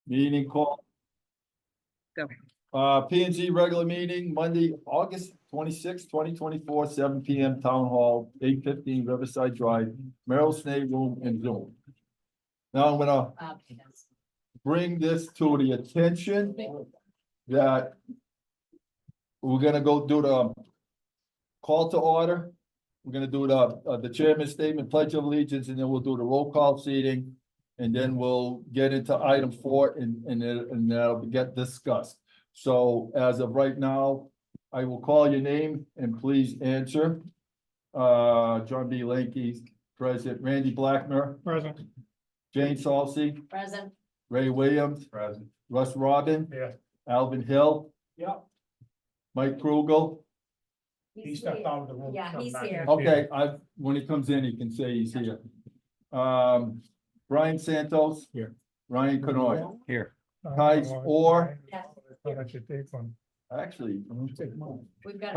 Meeting call. Go. P and Z regular meeting, Monday, August 2024, 7 p.m. Town Hall, 8:15 Riverside Drive, Merrill Snake Room and Zoom. Now I'm gonna bring this to the attention that we're gonna go do the call to order. We're gonna do the chairman's statement, pledge of allegiance, and then we'll do the roll call seating. And then we'll get into item 4 and that'll get discussed. So as of right now, I will call your name and please answer. John B. Lanky, present. Randy Blackmer. Present. Jane Salsey. Present. Ray Williams. Present. Russ Robin. Yeah. Alvin Hill. Yeah. Mike Krugel. He stepped out of the room. Yeah, come he's back here. in. Okay, when he comes in, he can say he's here. Brian Santos. Here. Ryan Canoia. Here. Kais Orr. I should take one. Actually, We've got.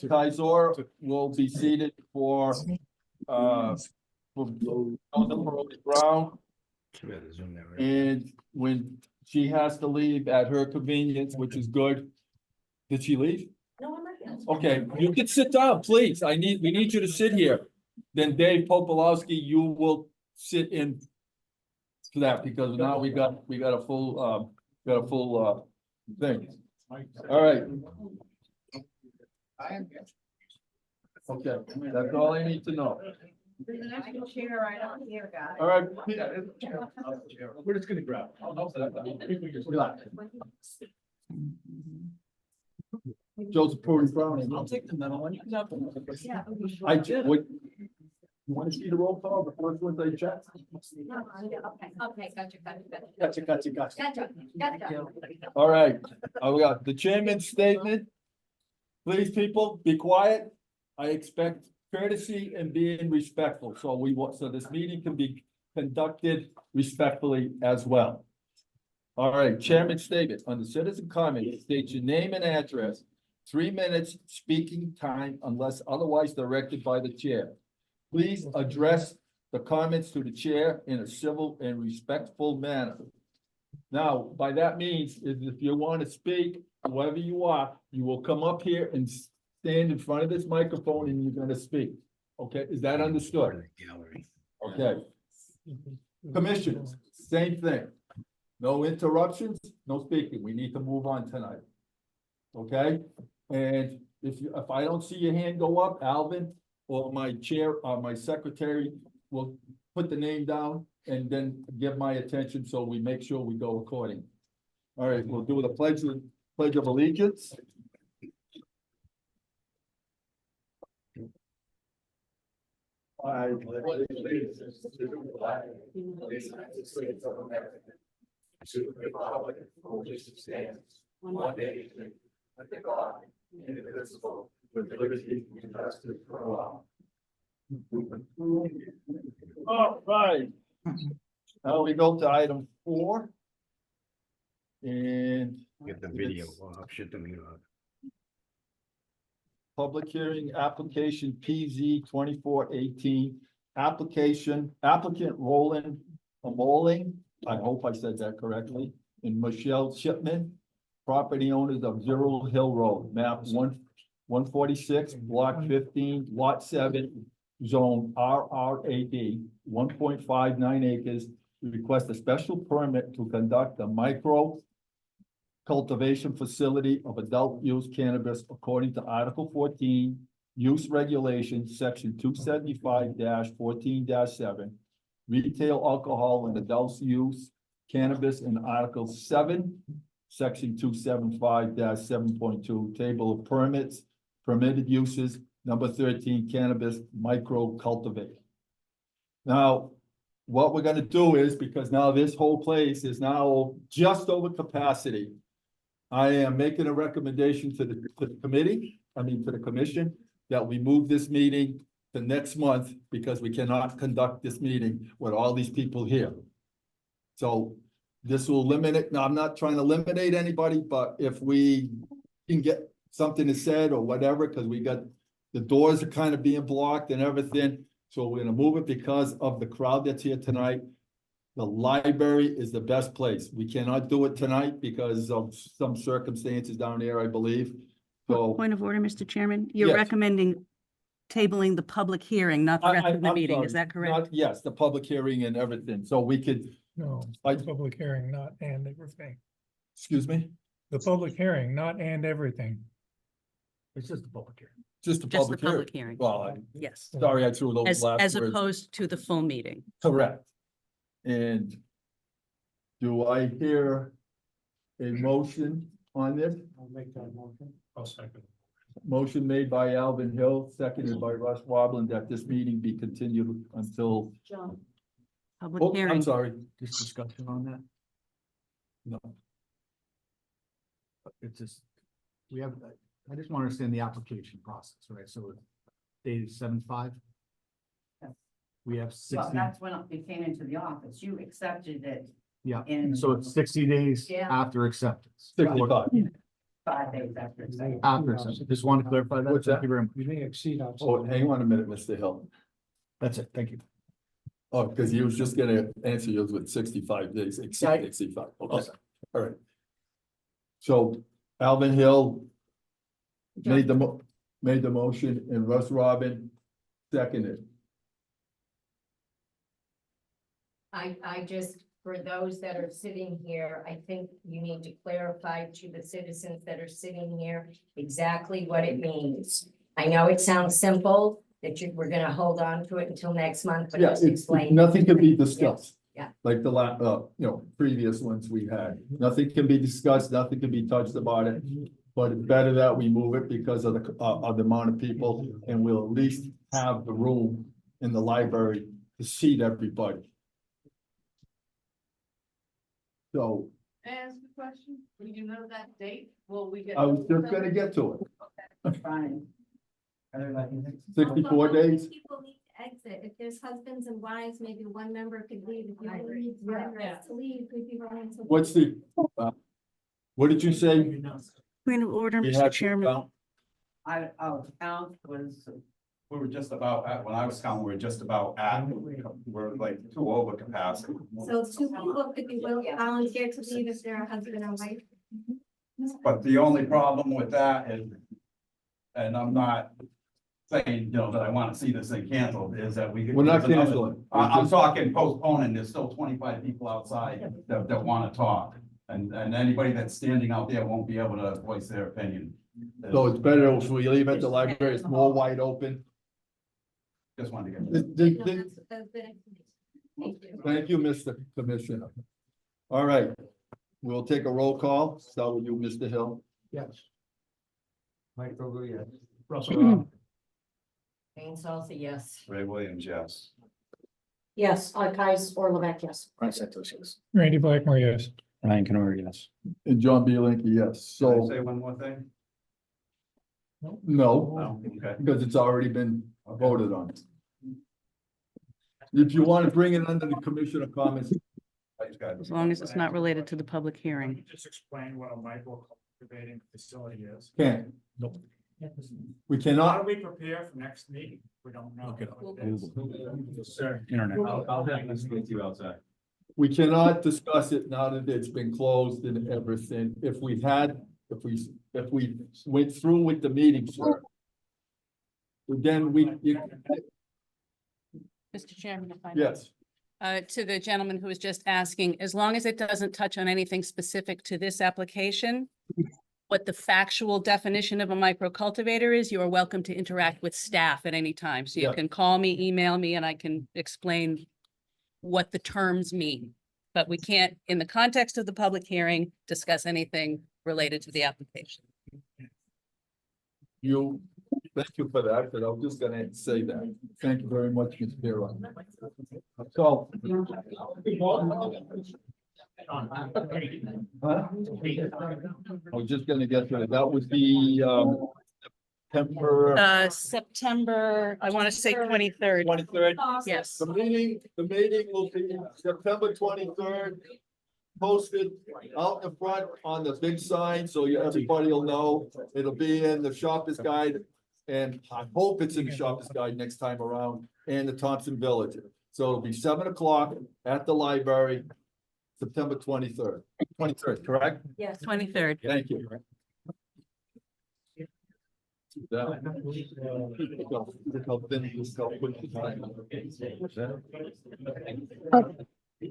Kaiser will be seated for Brown. And when she has to leave at her convenience, which is good. Did she leave? No, I'm not. Okay, you can sit down, please. We need you to sit here. Then Dave Popolowski, you will sit in to that because now we got a full thing. All right. Okay, that's all I need to know. I can share right on here, guys. All right. We're just gonna grab. Joseph Purdy Brown. I'll take the middle one. You can have them. Yeah. I did, what? You wanna see the roll call, the first one they check? No, okay, gotcha. Gotcha. All right, we got the chairman's statement. Please, people, be quiet. I expect courtesy and being respectful, so this meeting can be conducted respectfully as well. All right, chairman's statement, on the citizen comment, state your name and address, 3 minutes speaking time unless otherwise directed by the chair. Please address the comments to the chair in a civil and respectful manner. Now, by that means, is if you want to speak, whoever you are, you will come up here and stand in front of this microphone and you're gonna speak. Okay, is that understood? Okay. Commissioners, same thing. No interruptions, no speaking. We need to move on tonight. Okay, and if I don't see your hand go up, Alvin or my chair or my secretary will put the name down and then give my attention so we make sure we go according. All right, we'll do the pledge of allegiance. I pledge allegiance to the flag of the United States of America, to the republic for which it stands, one nation, under God, indivisible, with liberty and justice for all. All right. Now we go to item 4. And Get the video off, shut the video off. public hearing application PZ 2418, applicant Roland Amoling, I hope I said that correctly, and Michelle Shipman, property owners of Zero Hill Road, map 146, block 15, lot 7, zone RRAD, 1.59 acres. We request a special permit to conduct a micro cultivation facility of adult use cannabis according to Article 14, Use Regulations, Section 275-14-7, retail alcohol and adult use cannabis in Article 7, Section 275-7.2, Table of Permits, Permitted Uses, number 13, cannabis micro cultivate. Now, what we're gonna do is, because now this whole place is now just over capacity, I am making a recommendation to the committee, to the commission, that we move this meeting to next month because we cannot conduct this meeting with all these people here. So this will eliminate, now I'm not trying to eliminate anybody, but if we can get something said or whatever, because we got, the doors are kind of being blocked and everything. So we're gonna move it because of the crowd that's here tonight. The library is the best place. We cannot do it tonight because of some circumstances down there, I believe. So. Point of order, Mr. Chairman, you're Yes. recommending tabling the public hearing, not the rest of the I'm meeting, sorry, is that correct? not- Yes, the public hearing and everything, so we could, No, I- public hearing, not and everything. excuse me, The public hearing, not and everything. It's just a public hearing. just the Just the public hearing. public hearing, Well, yes, sorry, I threw those as last words. opposed to the full meeting. Correct. And do I hear a motion on this? I'll make that motion. I'll second. Motion made by Alvin Hill, seconded by Russ Woblin, that this meeting be continued until, Public oh, I'm hearing, sorry, Just discussion on that. no. It's just, we have, I just want to understand the application process, right? So it's dated 7/5. Yes. We have Well, 60, that's when it came into the office. You accepted it yeah, in so it's 60 days Yeah. after acceptance. 65. 5 days after acceptance. After acceptance, just want to clarify that. What's that? Thank you very much. You may exceed. our- Oh, hang on a minute, Mr. Hill. That's it, thank you. Oh, because he was just gonna answer yours with 65 days, exceed 65, okay, all right. So Alvin Hill made the motion and Russ Robin seconded. I just, for those that are sitting here, I think you need to clarify to the citizens that are sitting here exactly what it means. I know it sounds simple, that we're gonna hold on to it until next month, but Yeah, just it's, explain. nothing can be discussed. Yeah. Like the previous ones we had, nothing can be discussed, nothing can be touched about it. But it's better that we move it because of the amount of people, and we'll at least have the room in the library to seat everybody. So May I ask a question? Do you know that date? Will we get? I was just gonna get to it, Fine. 64 days. People need to exit. If there's husbands and wives, maybe one member could leave. If you only need one rest to leave, could be running to. What's the, what did you say? point of order, You Mr. had to Chairman. count? Our count was, We were just about at, when I was counting, we were just about at, we're like 2 over capacity. So 2 people could be will volunteer to leave if they're a husband and wife. But the only problem with that is, and I'm not saying, you know, that I want to see this thing canceled, is that we. We're not there's another- canceling. I'm talking postponing, there's still 25 people outside that want to talk. And anybody that's standing out there won't be able to voice their opinion. So it's better if we leave it, the library is more wide open. Just wanted to get. The- No, the- that's good explanation. Thank you. Thank you, Mr. Commissioner. All right, we'll take a roll call. Start with you, Mr. Hill. Yes. Mike Vogel, yes. Russell. Jane Salsa, yes. Ray Williams, yes. Yes, Kais or Levesque, yes. Brian Santos, yes. Randy Blackmore, yes. Ryan Canor, yes. And John B. Linky, yes. Can I So, say one more thing? no, No, okay. because it's already been voted on. If you want to bring it under the commissioner comments, As long as it's not related to the public hearing. Just explain what a micro cultivating facility is. can't. We How cannot, do we prepare for next meeting? We don't know. Look it up. what it is. Sir. Internet. I'll have this with you outside. we cannot discuss it now that it's been closed and everything. If we went through with the meeting, sir. Then Mr. Chairman, if I may. yes, To the gentleman who was just asking, as long as it doesn't touch on anything specific to this application, what the factual definition of a micro cultivator is, you are welcome to interact with staff at any time. So you Yeah. can call me, email me, and I can explain what the terms mean. But we can't, in the context of the public hearing, discuss anything related to the application. thank you for that, but I'm just gonna say that. Thank you very much, Ms. Vera. So. Huh? I was just gonna get to it. That would be, September September, I want to say 23rd. 23rd. Yes. The meeting will be September 23rd. Posted out in front on the big sign, so everybody will know. It'll be in the Shoppers Guide. And I hope it's in the Shoppers Guide next time around and the Thompson Village. So it'll be 7 o'clock at the library, September 23rd, correct? Yes. 23rd. Thank you.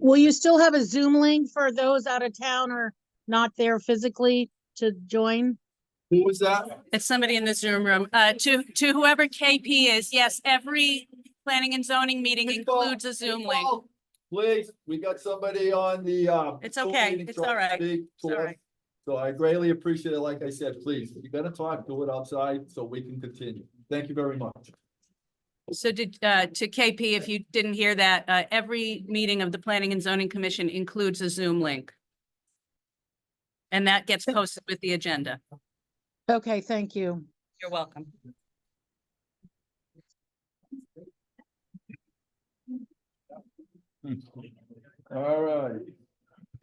Will you still have a Zoom link for those out of town or not there physically to join? Who was that? It's somebody in the Zoom room. To whoever KP is, yes, every planning and zoning meeting includes a Zoom link. Please, we got somebody on the, It's Zoom okay. meeting It's trying all to right. speak It's all to us. right. So I greatly appreciate it. Like I said, please, if you're gonna talk, do it outside so we can continue. Thank you very much. So to KP, if you didn't hear that, every meeting of the Planning and Zoning Commission includes a Zoom link. And that gets posted with the agenda. Okay, thank you. You're welcome. All right.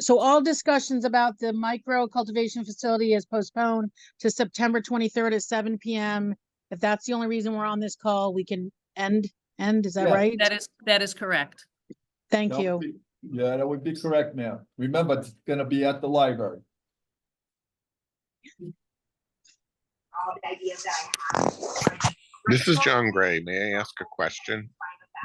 So all discussions about the micro cultivation facility is postponed to September 23rd at 7 PM. If that's the only reason we're on this call, we can end, is that Yeah. right? That is correct. Thank That would you. be- Yeah, that would be correct, ma'am. Remember, it's gonna be at the library. This is John Gray. May I ask a question?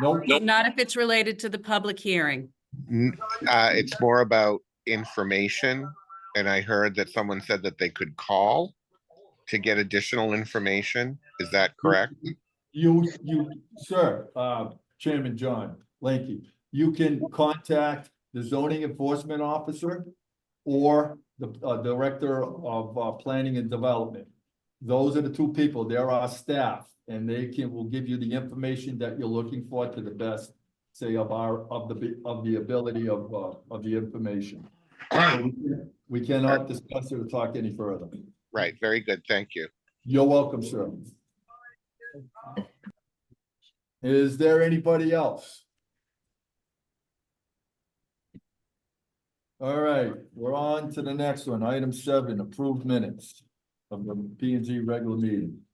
Nope. Not if it's related to the public hearing. It's more about information, and I heard that someone said that they could call to get additional information. Is that correct? Sir, Chairman John Lanky, you can contact the zoning enforcement officer or the director of planning and development. Those are the two people. They're our staff, and will give you the information that you're looking for to the best, say, of the ability of the information. We cannot discuss it or talk any further. Right, very good. Thank you. You're welcome, sir. Is there anybody else? All right, we're on to the next one. Item 7, approved minutes of the P and Z regular meeting.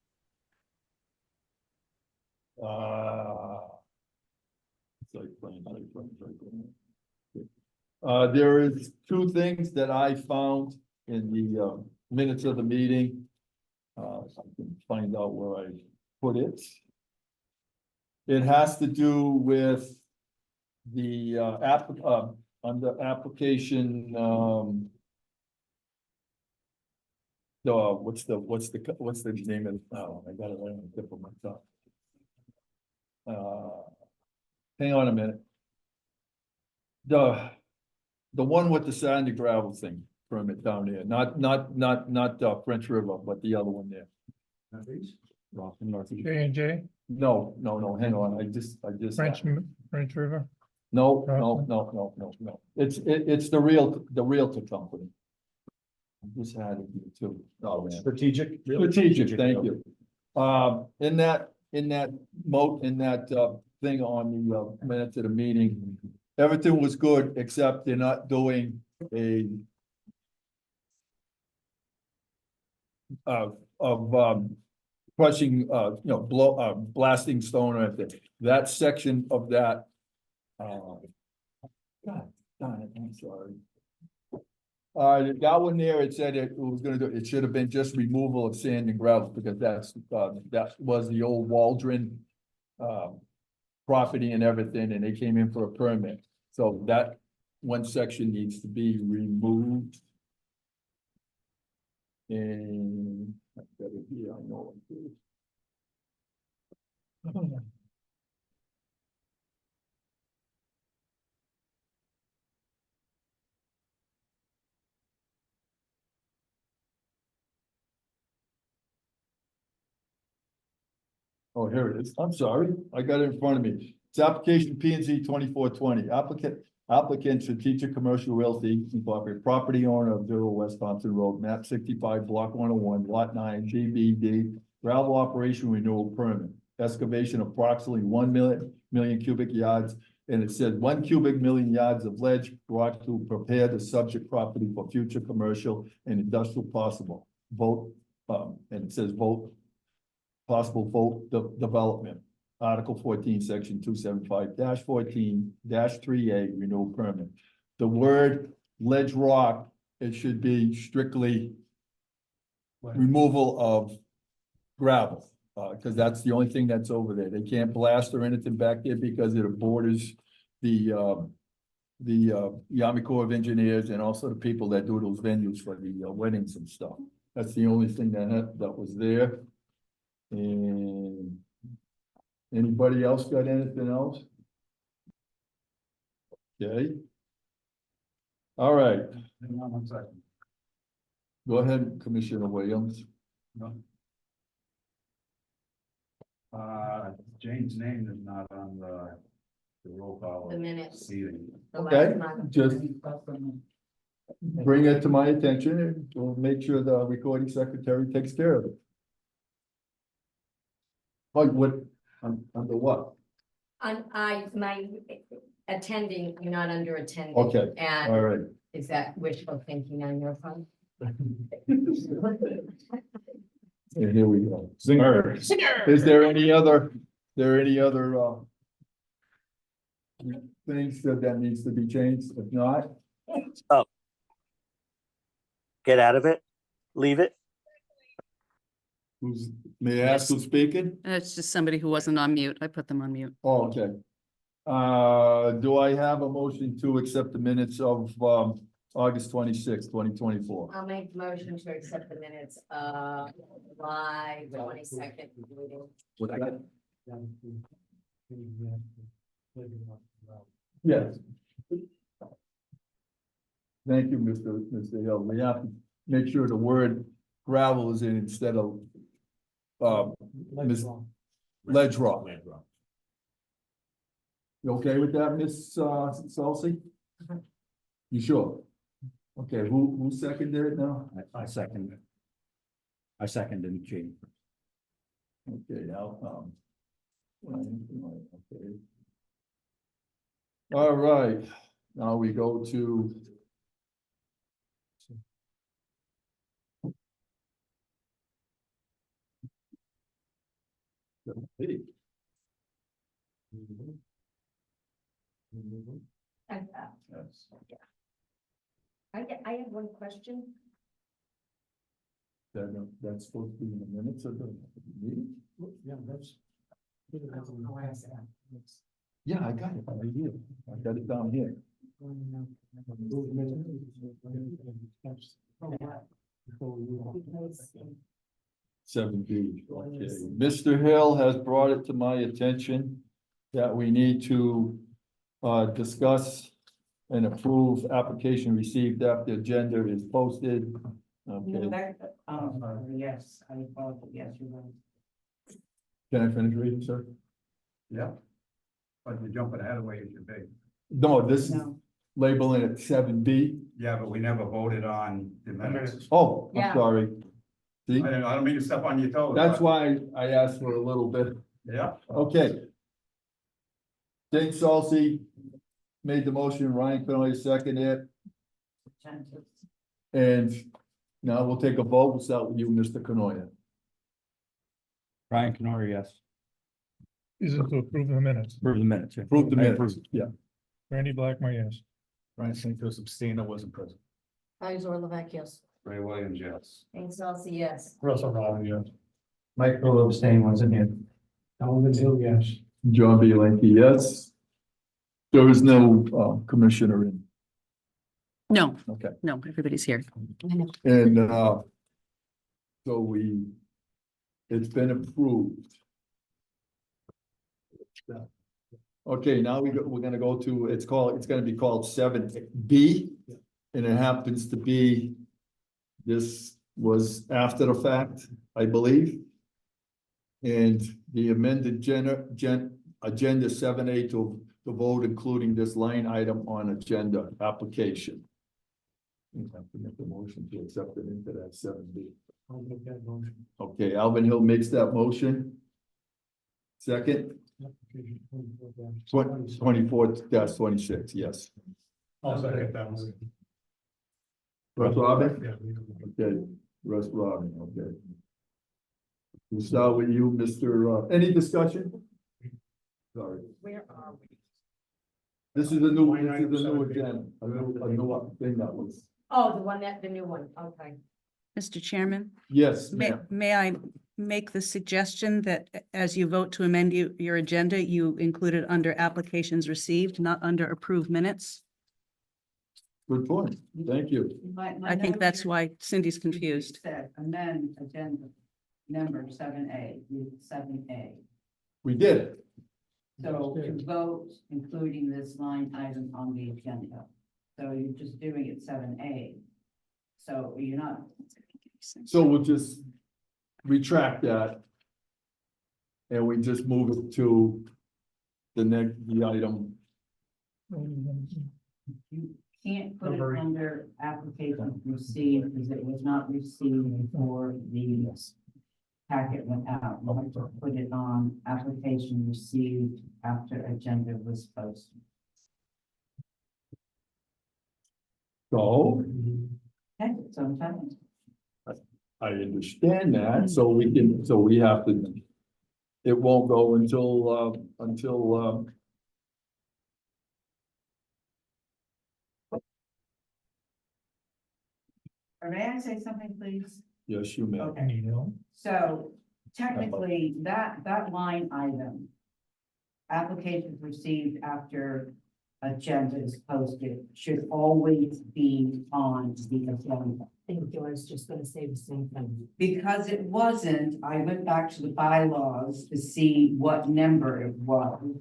There is 2 things that I found in the minutes of the meeting. If I can find out where I put it. It has to do with the under application, what's the name of, oh, I got it right on the tip of my tongue. Hang on a minute. The one with the sand and gravel thing permit down there, not French River, but the other one there. Northeast. J&J, No, hang on, I just. French River. No. It's the Realtor company. I just had it here too. Oh, man. Strategic, thank you. In that thing on the minutes of the meeting, everything was good, except they're not doing a crushing, blasting stone or anything. That section of that, God, darn it, I'm sorry. That one there, it said it was gonna do, it should have been just removal of sand and gravel, because that was the old Waldron property and everything, and they came in for a permit. So that one section needs to be removed. And I've got it here, I know it is. Oh, here it is. I'm sorry. I got it in front of me. It's application P and Z 2420. Applicant Strategic Commercial Realty Incorporated, property owner of 0 West Thompson Road, map 65, block 101, lot 9, GBD, gravel operation renewal permit. Excavation approximately 1 million cubic yards, and it said 1 cubic million yards of ledge rock to prepare the subject property for future commercial and industrial possible. And it says possible development. Article 14, Section 275-14-3A renewal permit. The word ledge rock, it should be strictly removal of gravel, because that's the only thing that's over there. They can't blast or anything back there because it borders the Army Corps of Engineers and also the people that do those venues for the weddings and stuff. That's the only thing that was there. And anybody else got anything else? Okay. All right, Hang on one second. go ahead, Commissioner Williams. Jane's name is not on the roll call. The minutes. Seating. The Okay, last month. just bring it to my attention and we'll make sure the recording secretary takes care of it. Like what, under what? My attending, you're not under attending. Okay, all And right. is that wishful thinking on your part? And here we go. Zinger. Is there any other things that needs to be changed? If not, Get out of it, leave it. may I ask who's speaking? It's just somebody who wasn't on mute. I put them on mute. Oh, okay. Do I have a motion to accept the minutes of, August 26, 2024? I'll make the motion to accept the minutes of July 22nd meeting. Yes. Thank you, Mr. Hill. We have to make sure the word gravel is in instead of ledge rock. You okay with that, Miss Salsi? You sure? Okay, who seconded it now? I second it. I second it, Gene. Okay, now, okay. All right, now we go to. Hey. Yes. I have one question. That's supposed to be in the minutes of the meeting? Yeah, that's. Yeah, I got it right here. I got it down here. Seven B, okay. Mr. Hill has brought it to my attention that we need to discuss and approve application received after agenda is posted. Okay, Yes, I apologize, yes, you're right. can I finish reading, sir? Yeah. But you're jumping ahead of where you should be. No, this is No. labeling it seven B. Yeah, but we never voted on the minutes. Oh, I'm Yeah. sorry. See, I don't mean to step on your toes. that's but- why I asked for a little bit. Yeah. Okay. Jane Salsi made the motion, Ryan Connolly seconded it, and now we'll take a vote. We'll start with you, Mr. Canoia. Brian Canori, yes. Is it to approve the minutes? Approve the minutes. Yeah. Approve the I minutes, approve. yeah. Randy Blackmer, yes. Brian St. Joseph abstained, I wasn't present. Isor Levesque, yes. Ray Williams, yes. Jane Salsi, yes. Russell Robin, yes. Mike Crowe abstained, wasn't here. Alvin Hill, yes. John B. Lanky, yes. There is no commissioner in, No, okay, no, everybody's here. and so it's been approved. Okay, now we're gonna go to, it's gonna be called seven B, and it happens to be, this was after the fact, I believe. And the amended agenda 7A to vote, including this line item on agenda application. You have to make a motion to accept it into that 7B. I'll make that motion. Okay, Alvin Hill makes that motion. Second, 24-26, yes. I'll second that one. Russ Robin? Yeah. Okay, Russ Robin, okay. We'll start with you, Mr. Any discussion? Sorry. Where are we? This is a new agenda, a new thing that was, Oh, the new one, okay. Mr. Chairman, yes, may, ma'am. may I make the suggestion that as you vote to amend your agenda, you include it under applications received, not under approved minutes? Good point. Thank you. I think that's why Cindy's confused. Said amend agenda number 7A, 7A. We did it. So to vote, including this line item on the agenda. So you're just doing it 7A. So you're not, So we'll just retract that. And we just move it to the item. you can't put it Number- under application received because it was not received before the packet went out. You have to put it on application received after agenda was posted. So Okay, so I'm telling you. I understand that, so we have to. It won't go until. May I say something, please? Yes, you may. Okay. So technically, that line item. Applications received after agenda is posted should always be on the agenda. Thank you, I was just gonna say the same thing. Because it wasn't, I went back to the bylaws to see what number it was.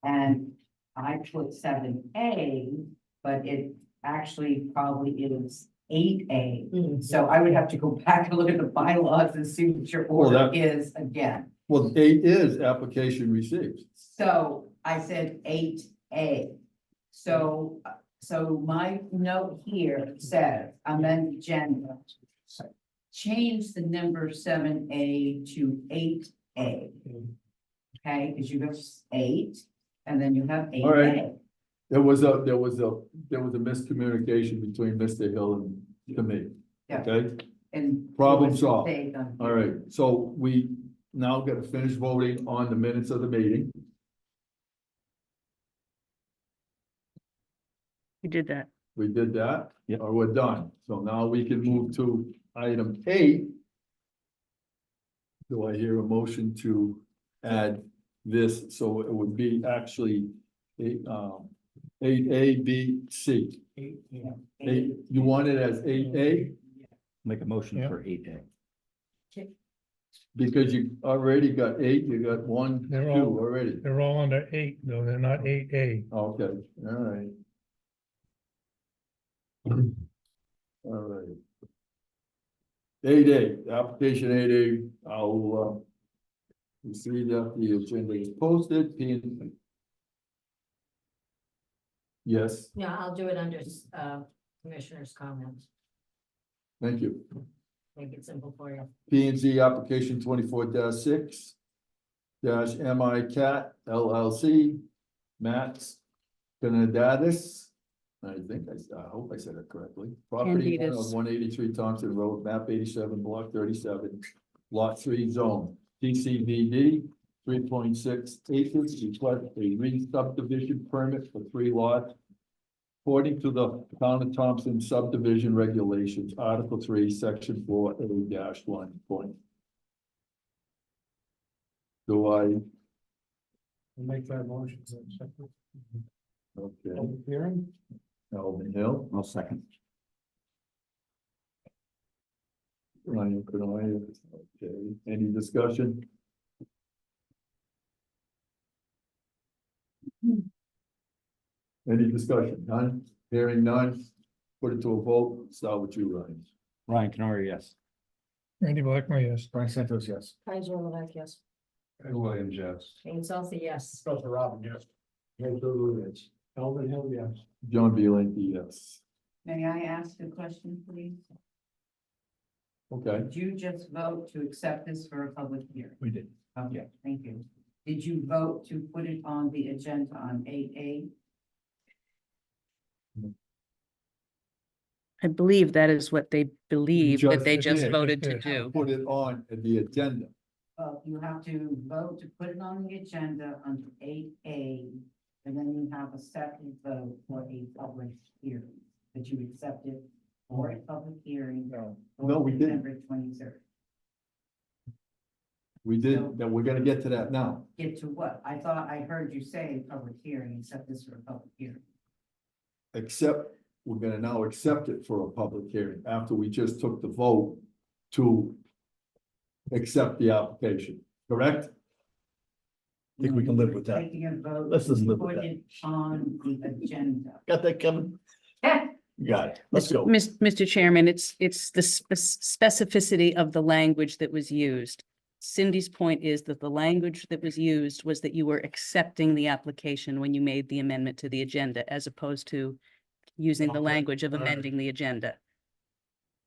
And I put 7A, but it actually probably is 8A. So I would have to go back and look at the bylaws and see what your Well, order that- is again. Well, 8 is application received. So I said 8A. So my note here says amend agenda. Change the number 7A to 8A. Okay, because you have 8 and then you have 8A. All right. There was a miscommunication between Mr. Hill and me. Yeah. Okay, And Problem it was solved. mistake on all here. right, so we now got to finish voting on the minutes of the meeting. You did that. We did that, or we're done. So now we can move to item 8. Do I hear a motion to add this? So it would be actually 8A, B, C. 8, you want it as 8A? Make a motion Yeah. for 8A. Because you already got 8, you got 1, 2 They're all- already. They're all under 8, though, they're not 8A. Okay, all right. All right. 8A, application 8A, I'll, you see that the agenda is posted, Yes, Yeah, I'll do it under, commissioner's comments, thank you. make it simple for you. P and Z application 24-6 MI Cat LLC, Max Canadatis. I think I hope I said it correctly. Property owner of Candidus. 183 Thompson Road, map 87, block 37, lot 3 zone, TCVD, 3.6 acres, request a re-subdivision permit for 3 lots. According to the Town of Thompson subdivision regulations, Article 3, Section 4A-1 point. Do I, Make that motion. okay, Public hearing? Alvin Hill, I'll second. Ryan Canoia, okay, any discussion? Any discussion? None? Hearing none? Put it to a vote. Start with you, Ryan. Ryan Canori, yes. Randy Blackmer, yes. Brian Santos, yes. Kaiser Levesque, yes. Ed Williams, yes. Jane Salty, yes. Dr. Robin, yes. Alvin Hill, yes. John Bianchi, yes. May I ask a question, please? Okay, Did you just vote to accept this for a public hearing? we did. Okay, thank you. Did you vote to put it on the agenda on 8A? I believe that is what they believe that they just did. voted to do. Put it on the agenda. You have to vote to put it on the agenda under 8A. And then you have a second vote for a public hearing, that you accept it for a public hearing. No, we didn't. September 23rd. We did, that we're gonna get to that now. Get to what? I thought I heard you say public hearing, accept this for a public hearing. Except, we're gonna now accept it for a public hearing after we just took the vote to accept the application, correct? I think we can live with that. Taking a vote. Let's just to live with Put that. it on the agenda. Got that, Kevin? You got it. Let's go. Mr. Chairman, it's the specificity of the language that was used. Cindy's point is that the language that was used was that you were accepting the application when you made the amendment to the agenda, as opposed to using the Okay, language of all right. amending the agenda.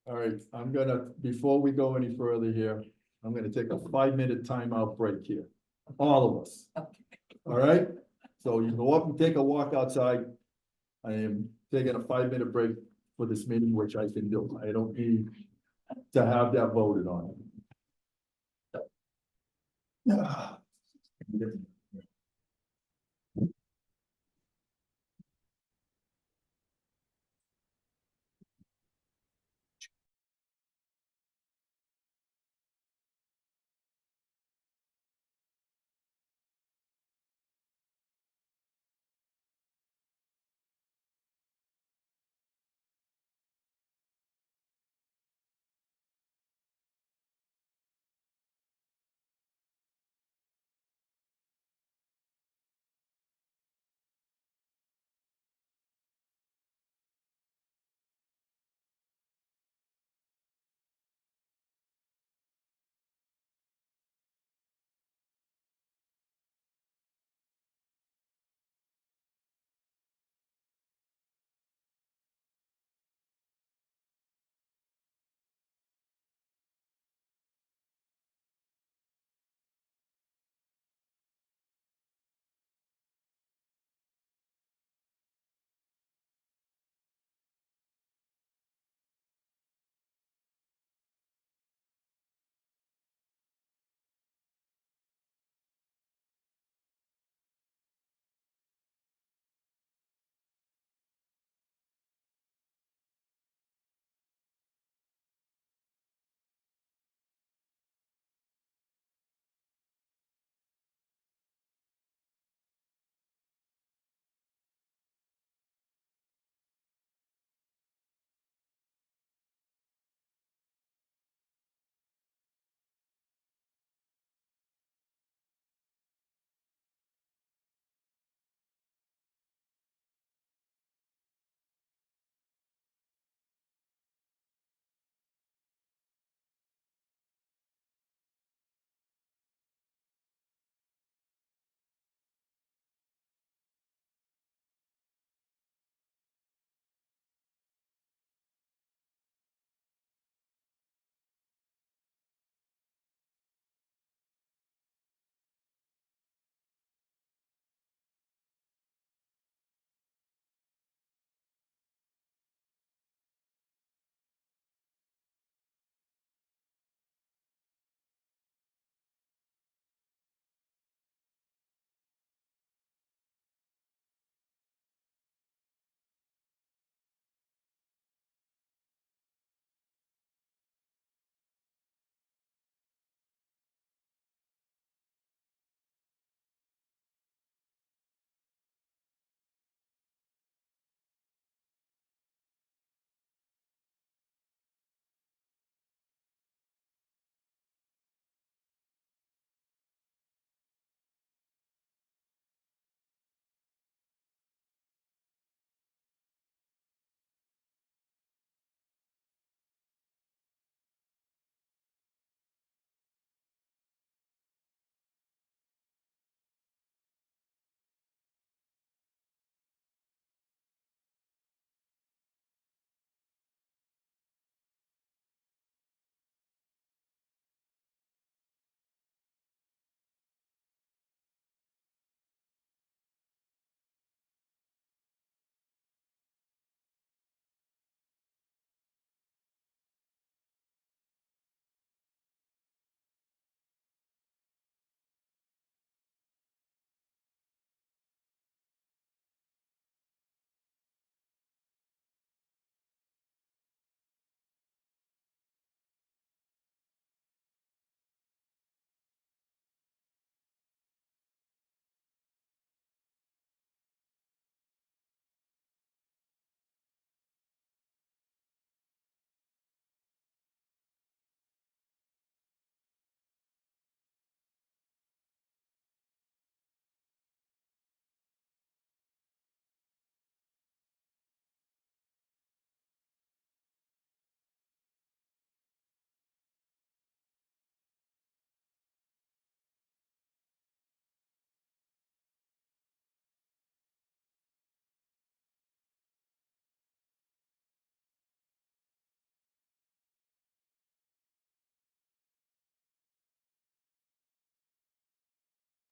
All right, I'm gonna, before we go any further here, I'm gonna take a 5-minute timeout break here. All of us. All right? So you go up and take a walk outside. I am taking a 5-minute break for this meeting, which I can do. I don't need to have that voted on.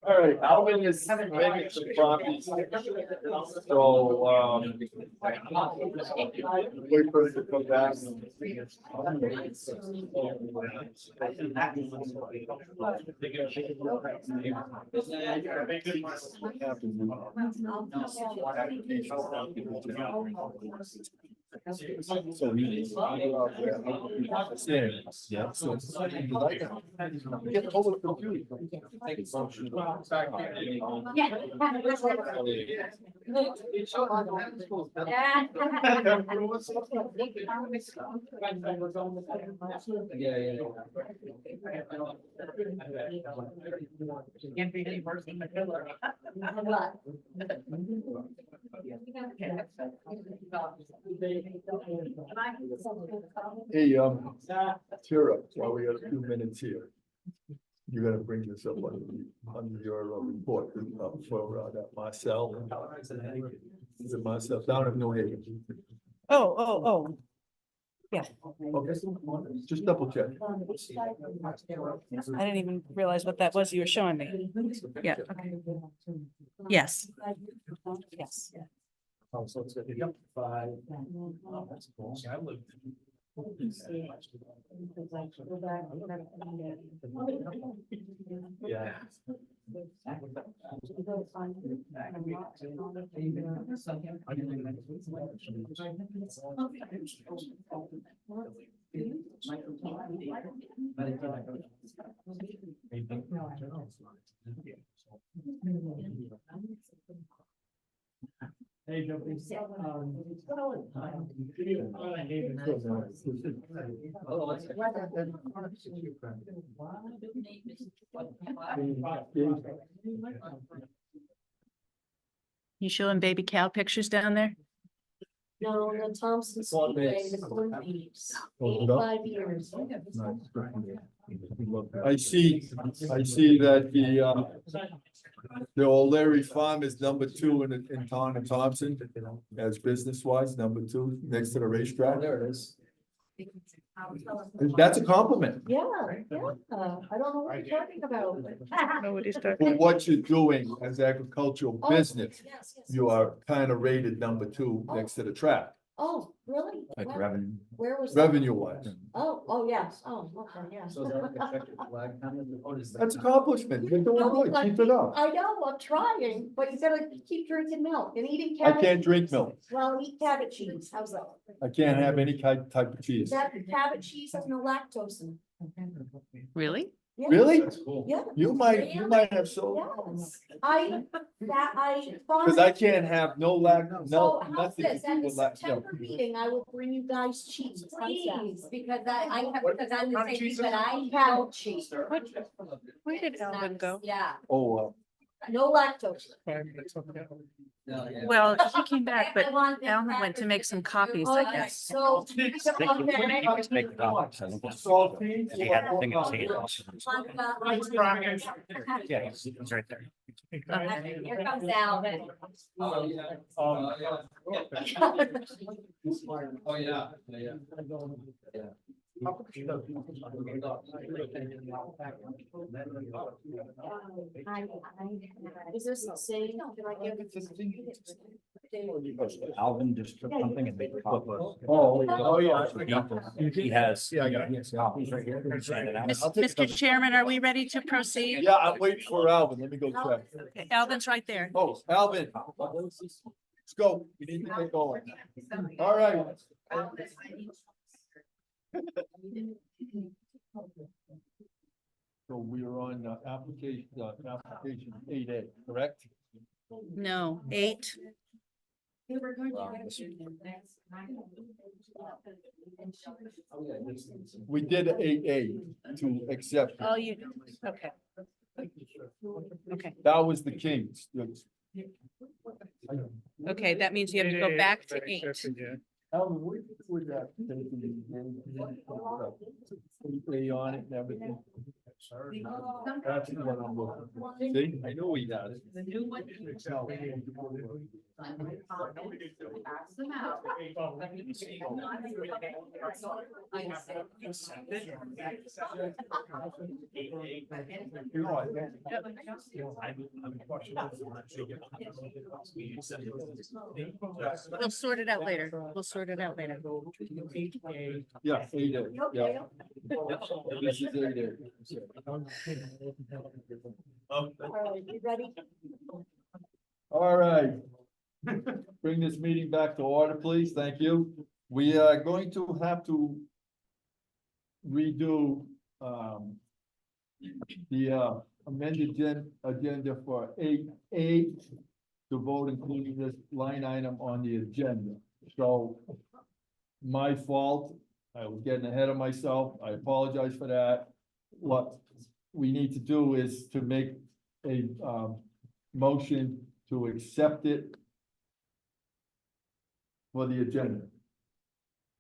All right, Alvin is making some copies. So, wait for it to come back. So he. Yeah. So. Get hold of the computer. Hey, Tara, while we have a few minutes here. You gotta bring this up under your report for that Marcel. Is it Marcel down in New Haven? Oh. Yeah, Okay, just double check. I didn't even realize what that was you were showing me. Yeah, okay. Yes. Yes. Oh, so it's gonna be up to 5. Oh, that's cool. I lived. Yeah. Hey, You showing baby cow pictures down there? No, the Thompson Speedway, the corn beefs, Hold it up. 85 years. I see that the O'Leary Farm is number 2 in town of Thompson, as business wise, number 2, next to the racetrack. There it is. That's a compliment Yeah, I don't know what you're talking about. for what you're doing as agricultural Oh, business. Yes, yes. You are kind of rated number 2 next to the track, Oh, really? Like Where- revenue. Where was that? revenue wise. Oh, yes, okay, yes. So is that like a checkered flag kind of? What is that? That's accomplishment. You're doing good. Keep it up. I know, I'm trying, but you gotta keep drinking milk and eating I cabbage. can't drink milk. Well, eat cabbage cheese, how's that? I can't have any type of cheese. That cabbage cheese has no lactose in it. Really? Yeah. Really? That's cool. Yeah. You might have so, Yes, I thought. because I can't have no So no, how's nothing to this, do at the with lact. September meeting, I will bring you guys cheese. How's that? Please, because because I'm the same, thing, but I Cabbage cheese. Where did Alvin go? Yeah. Oh, No lactose. Well, he came back, but I want this Alvin went to make some copies, I guess. So. Make the copies. I think it's- saltines. He had the thing in his hand. Yeah, it's right there. Here comes Alvin. Oh, yeah. Is this the same? Did I give it? Alvin just took something and made a copy. Oh, yeah. He has. Yeah, I got it. Copies right here. He's handing out. Mr. Chairman, are we ready to proceed? Yeah, I'm waiting for Alvin. Let me go check. Okay, Alvin's right there. Oh, Alvin. Let's go. We need to get going. All right. So we are on application 8A, correct? No, 8. We did 8A to accept. Oh, you, okay. Okay, That was the Kings. okay, that means you have to go back to 8. Alvin, where would that? 8A on it and everything. Sorry. That's what I'm looking for. See, I knew he got it. The new one. Pass them out. We'll sort it out later. We'll sort it out later. Yeah, 8A, yeah. This is 8A. All right. Bring this meeting back to order, please. Thank you. We are going to have to redo the amended agenda for 8A to vote, including this line item on the agenda. So my fault. I was getting ahead of myself. I apologize for that. What we need to do is to make a motion to accept it for the agenda.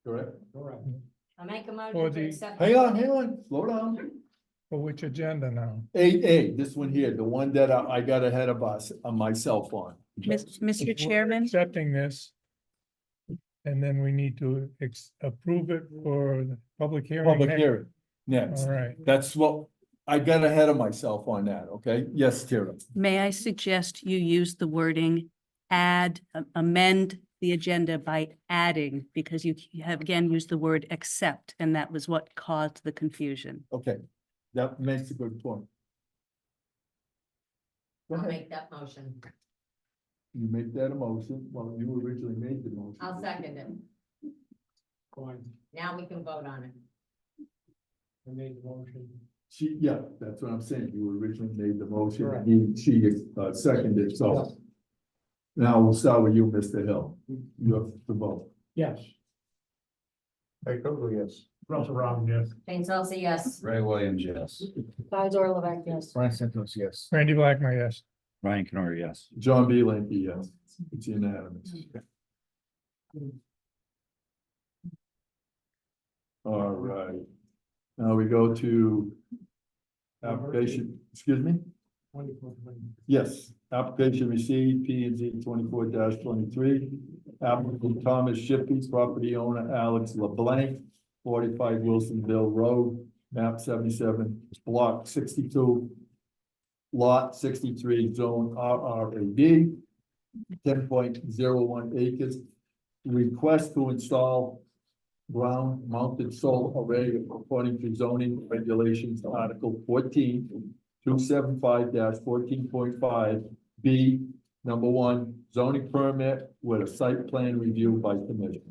Correct? I'll make a For motion to the- accept. Hang on, slow down. For which agenda now? 8A, this one here, the one that I got ahead of us on my cell phone. Mr. We're Chairman, Accepting this. And then we need to approve it for the public hearing. Public next- hearing, next. All right. That's what, I got ahead of myself on that, okay? Yes, Tara. may I suggest you use the wording amend the agenda by adding, because you have again used the word accept, and that was what caused the confusion. Okay, that makes a good point. Go I'll ahead. make that motion. You make that a motion, well, you originally made the motion. I'll second it. Now we can vote on it. I made the motion. Yeah, that's what I'm saying, you originally made the motion, and she seconded, so. Now we'll start with you, Mr. Hill, you have to vote. Yes. Hey, Cogle, yes. Russell Robin, yes. Jane Salsa, yes. Ray Williams, yes. Theodore Levesque, yes. Brian Santos, yes. Randy Blackmer, yes. Ryan Canori, yes. John B. Lanky, yes, it's unanimous. All right, now we go to application, excuse me? Yes, application received, P and Z 24-23. Applicant Thomas Shippey, property owner Alex LeBlanc, 45 Wilsonville Road, map 77, block 62, lot 63, zone RRAD, 10.01 acres. Request to install ground mounted solar array according to zoning regulations, Article 14, 275-14.5 B, number 1, zoning permit with a site plan review by commission.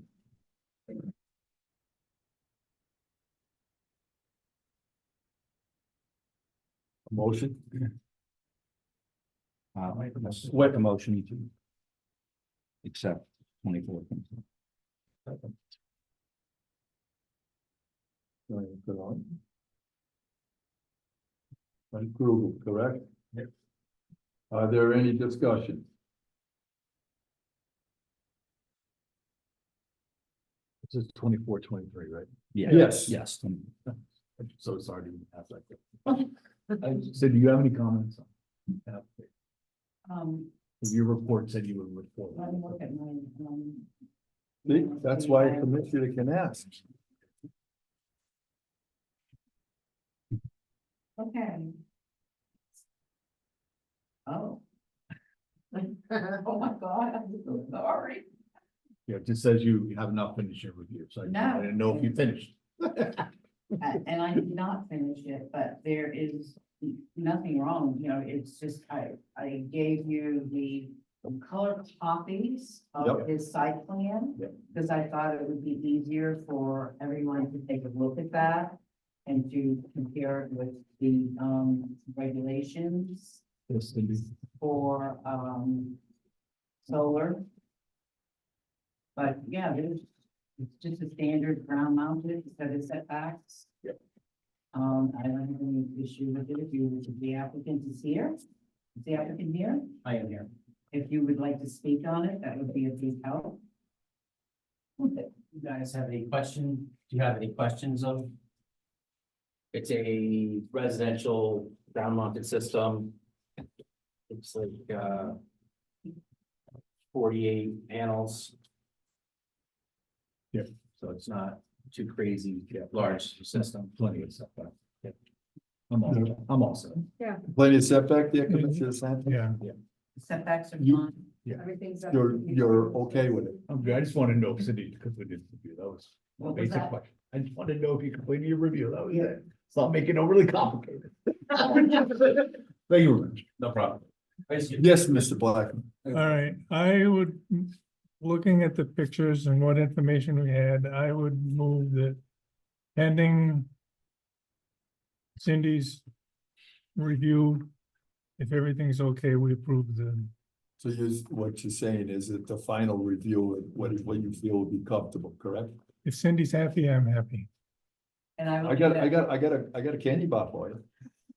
Motion? What a motion to accept 24. Put on. Approval, correct? Yep. Are there any discussion? This is 24-23, right? Yes. Yes. I'm so sorry to ask like that. So do you have any comments? Your report said you would report. Let me look at my, See, that's why a commissioner can ask. okay. Oh. Oh my God, I'm so sorry. Yeah, it just says you have not finished your review, so I No. didn't know if you finished. And I did not finish it, but there is nothing wrong, you know, it's just, I gave you the color copies of Yep. his site plan. Yep. Because I thought it would be easier for everyone to take a look at that and to compare it with the, regulations Yes, Cindy. for, solar. But yeah, it's just a standard ground mounted set of setbacks. Yep. I don't have any issue with it if the applicant is here. Is the applicant here? I am here. If you would like to speak on it, that would be a big help. You guys have any questions? Do you have any questions of It's a residential ground mounted system. It's like, 48 panels. Yeah. So it's not too crazy, large system. Plenty of stuff. I'm all set. Plenty of setback there, Commissioner Santos? Yeah, Setbacks are You- fine. Yeah. Everything's. You're okay with it? I'm good. I just want to know if Cindy completed the review. That was a What was basic that? question. I just want to know if you completed your review. That was it. It's not making it overly complicated. Thank you. Rich. No problem. Yes, Mr. Blackman. all right, I would, looking at the pictures and what information we had, I would move that pending Cindy's review, if everything's okay, we approve the, So what you're saying is that the final review, what you feel would be comfortable, correct? if Cindy's happy, I'm happy. And I I would. got, do I that. got a candy bar for you.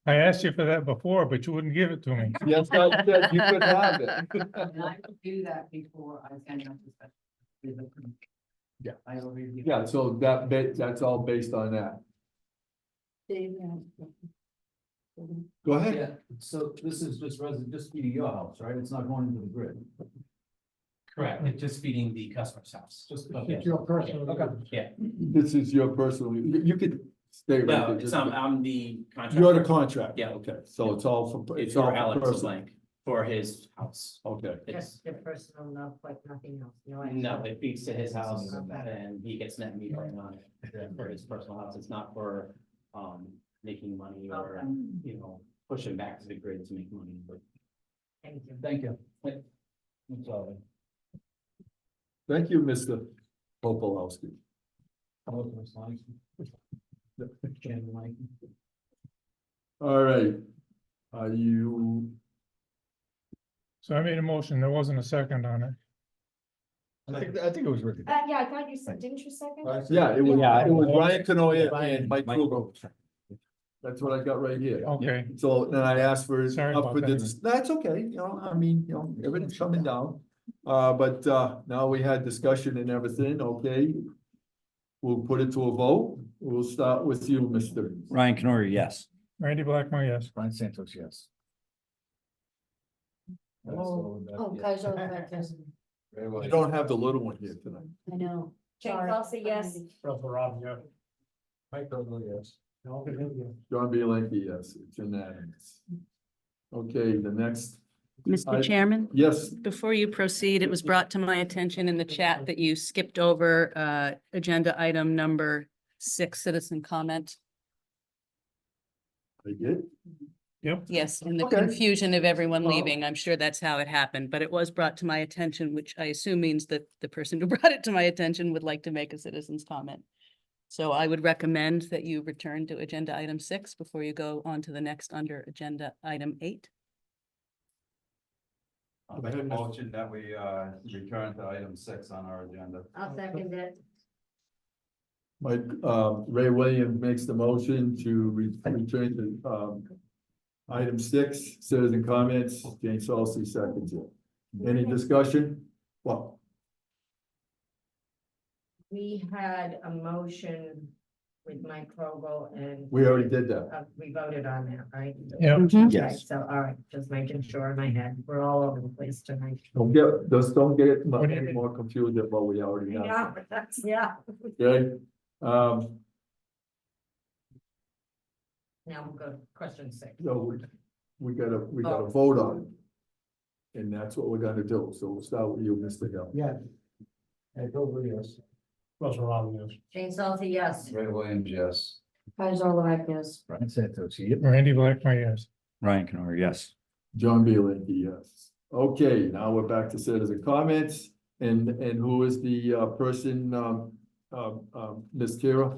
I asked you for that before, but you wouldn't give it to me. Yes, I said you could have it. And I would do that before I send out the special. Yeah. I will review. Yeah, so that's all based on that. Go ahead. Yeah, so this is just just feeding your house, right? It's not going into the grid. Correct, it's just feeding the customer's house. Just. It's your personal. Okay. Yeah, This is your personal, you could stay right no, there. it's, just- I'm the contractor. You're the contract. Yeah. Okay, so it's all for. It's all for for Alex personal. Blank, for his house. Okay, It's, Just your personal love, like nothing else, no. no, it feeds to his house Okay. and he gets net metering on it for his personal house. It's not for, making money or, pushing back to the grid to make money, but. Thank you. Thank you. That's all. thank you, Mr. Popolowski. All right. Are you, So I made a motion, there wasn't a second on it. I think it was Ricky. Yeah, I thought you said, didn't you second? yeah, it was, Yeah. it was Ryan Canoia and Mike Kruger. That's what I got right here. Okay, So then I asked for, Sorry up about for that. this, that's okay, I mean, everything's coming down. But now we had discussion and everything, okay? We'll put it to a vote. We'll start with you, Mr. Ryan Canori, yes. Randy Blackmore, yes. Brian Santos, yes. Oh, Kaiser, You don't have the little one here tonight. I know. James Sorry. also, yes. Russell Rob, yeah. Mike Ogle, yes. John B. Lanky, yes, it's unanimous. Okay, the next, Mr. Chairman? yes, Before you proceed, it was brought to my attention in the chat that you skipped over agenda item number 6, citizen comment. I did. Yes, in the Okay. confusion of everyone Well- leaving, I'm sure that's how it happened, but it was brought to my attention, which I assume means that the person who brought it to my attention would like to make a citizen's comment. So I would recommend that you return to agenda item 6 before you go on to the next under agenda item 8. I'll make a motion that we, return to item 6 on our agenda. I'll second it. Mike, Ray Williams makes the motion to return to, item 6, citizen comments, James Salsey seconds it. Any discussion? Well, We had a motion with Mike Krogel and. we already did that. We voted on that, right? Yeah. Okay, Yes. so, all right, just making sure in my head, we're all over the place tonight. Don't get any more confused than what we already have. Yeah, that's, yeah. Okay, Now we'll go to question 6. so we gotta vote on it. And that's what we're gonna do, so we'll start with you, Mr. Hill. Yeah. Mike Ogle, yes. Russell Rob, yes. Jane Salty, yes. Ray Williams, yes. Kaiser Lorek, yes. Brian Santos, yep. Randy Blackmore, yes. Ryan Canori, yes. John B. Linky, yes. Okay, now we're back to citizen comments, and who is the person, Ms. Tira?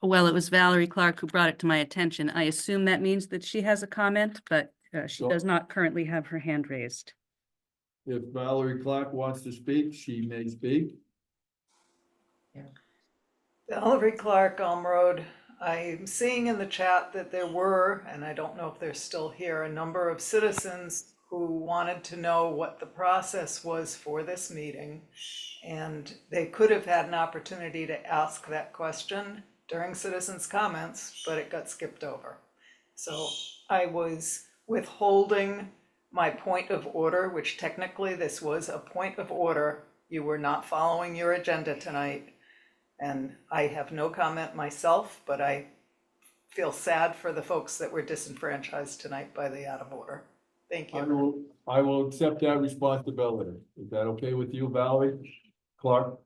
Well, it was Valerie Clark who brought it to my attention. I assume that means that she has a comment, but she Sure. does not currently have her hand raised. If Valerie Clark wants to speak, she may speak. Valerie Clark, Elm Road. I'm seeing in the chat that there were, and I don't know if they're still here, a number of citizens who wanted to know what the process was for this meeting. And they could have had an opportunity to ask that question during citizens' comments, but it got skipped over. So I was withholding my point of order, which technically this was a point of order. You were not following your agenda tonight. And I have no comment myself, but I feel sad for the folks that were disenfranchised tonight by the out of order. Thank you. I will accept that responsibility. Is that okay with you, Valerie? Clark?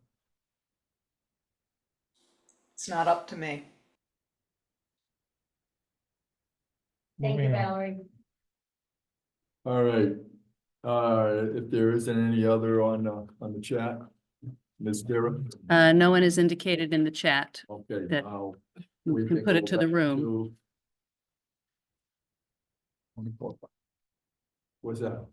It's not up to me. Thank you, Moving on. Valerie. All right. If there isn't any other on the chat, Ms. Dara? No one is indicated in the chat. Okay, That now. We we can can put go it to the back room. to- What's that?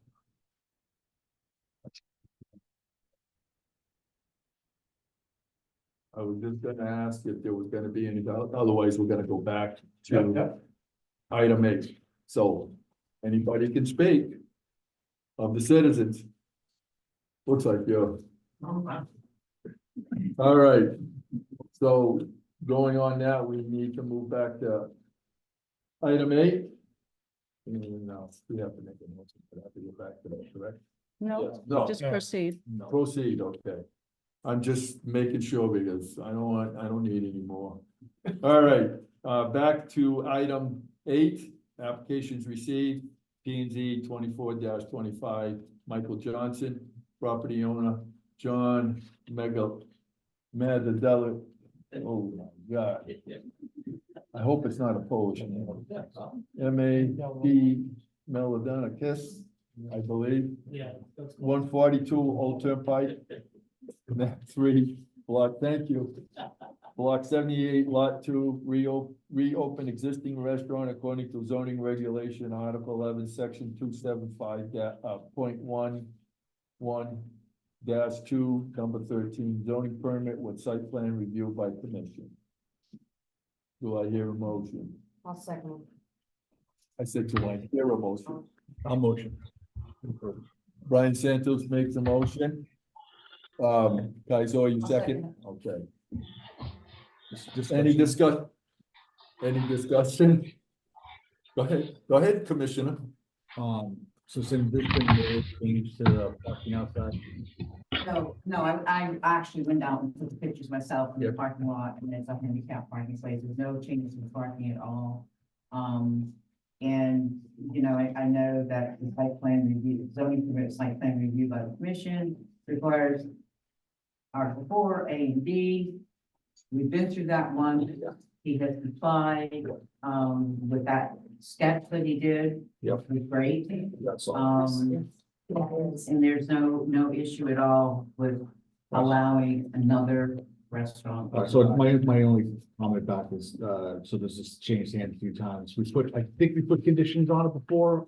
I was just gonna ask if there was gonna be any, otherwise we're gonna go back to item 8. So anybody can speak of the citizens. Looks like you're. All right, so going on now, we need to move back to item 8. And now we have to make a motion for that to go back to that, correct? No, No. just proceed. Proceed, okay. I'm just making sure because I don't need any more. All right, back to item 8, applications received, P and Z 24-25, Michael Johnson, property owner, John Madadella. Oh my God. I hope it's not a Polish name. M.A.D. Melodonna Kiss, I believe. Yeah. 142 Old Turnpike. Map 3, block, thank you. Block 78, lot 2, reopen existing restaurant according to zoning regulation, Article 11, section 275.11-2, number 13, zoning permit with site plan review by commission. Do I hear a motion? I'll second. I said, do I hear a motion? I'll motion. Brian Santos makes a motion. Kaiser, you second? Okay. Any discussion? Go ahead, Commissioner. So since there's been no change to the parking outside, No, I actually went down and took pictures myself in the parking lot, and it's a handicap parking space, there's no changes in parking at all. And, you know, I know that the site plan review, zoning permit site plan review by the commission requires Article 4, A and B. We've been through that one. He has complied, with that sketch that he did. Yep. It was great. that's all. And there's no issue at all with allowing another restaurant. So my only comment back is, so this has changed hands a few times. I think we put conditions on it before.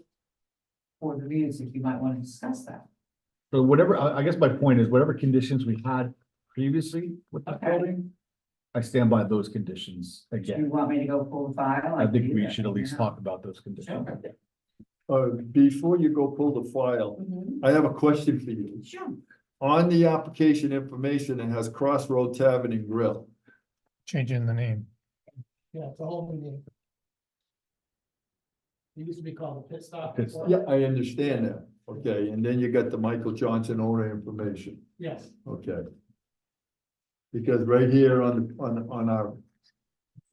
For the views, if you might want to discuss that. So whatever, I guess my point is whatever conditions we had previously with the Okay. building, I stand by those conditions Do you again. want me to go pull the file? I think can do we that. should at least talk about those conditions. Okay. Before you go pull the file, Mhm. I have a question for you. Sure. On the application information, it has Crossroad Tavern and Grill. Changing the name. Yeah, it's a whole new name. It used to be called the Pit Stop. Pit before. Stop. Yeah, I understand that. Okay, and then you got the Michael Johnson owner information. Yes. Okay. Because right here on our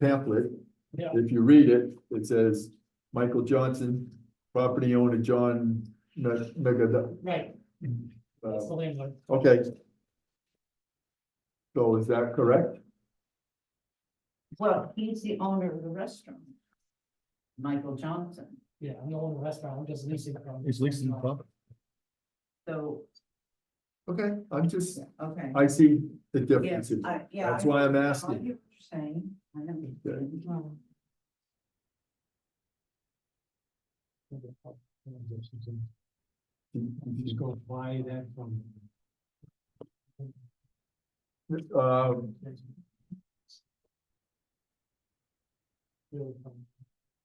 pamphlet, Yeah. if you read it, it says Michael Johnson, property owner John Mega. Right, that's the landlord. Okay. So is that correct? Well, he's the owner of the restaurant. Michael Johnson. Yeah, I'm the owner of the restaurant, I'm just leasing it from. It's leasing the property. So, Okay, I'm just, okay. I see the Yes, differences. yeah. That's why I'm I asking. hear what you're saying. I know. Okay. Just go buy that from.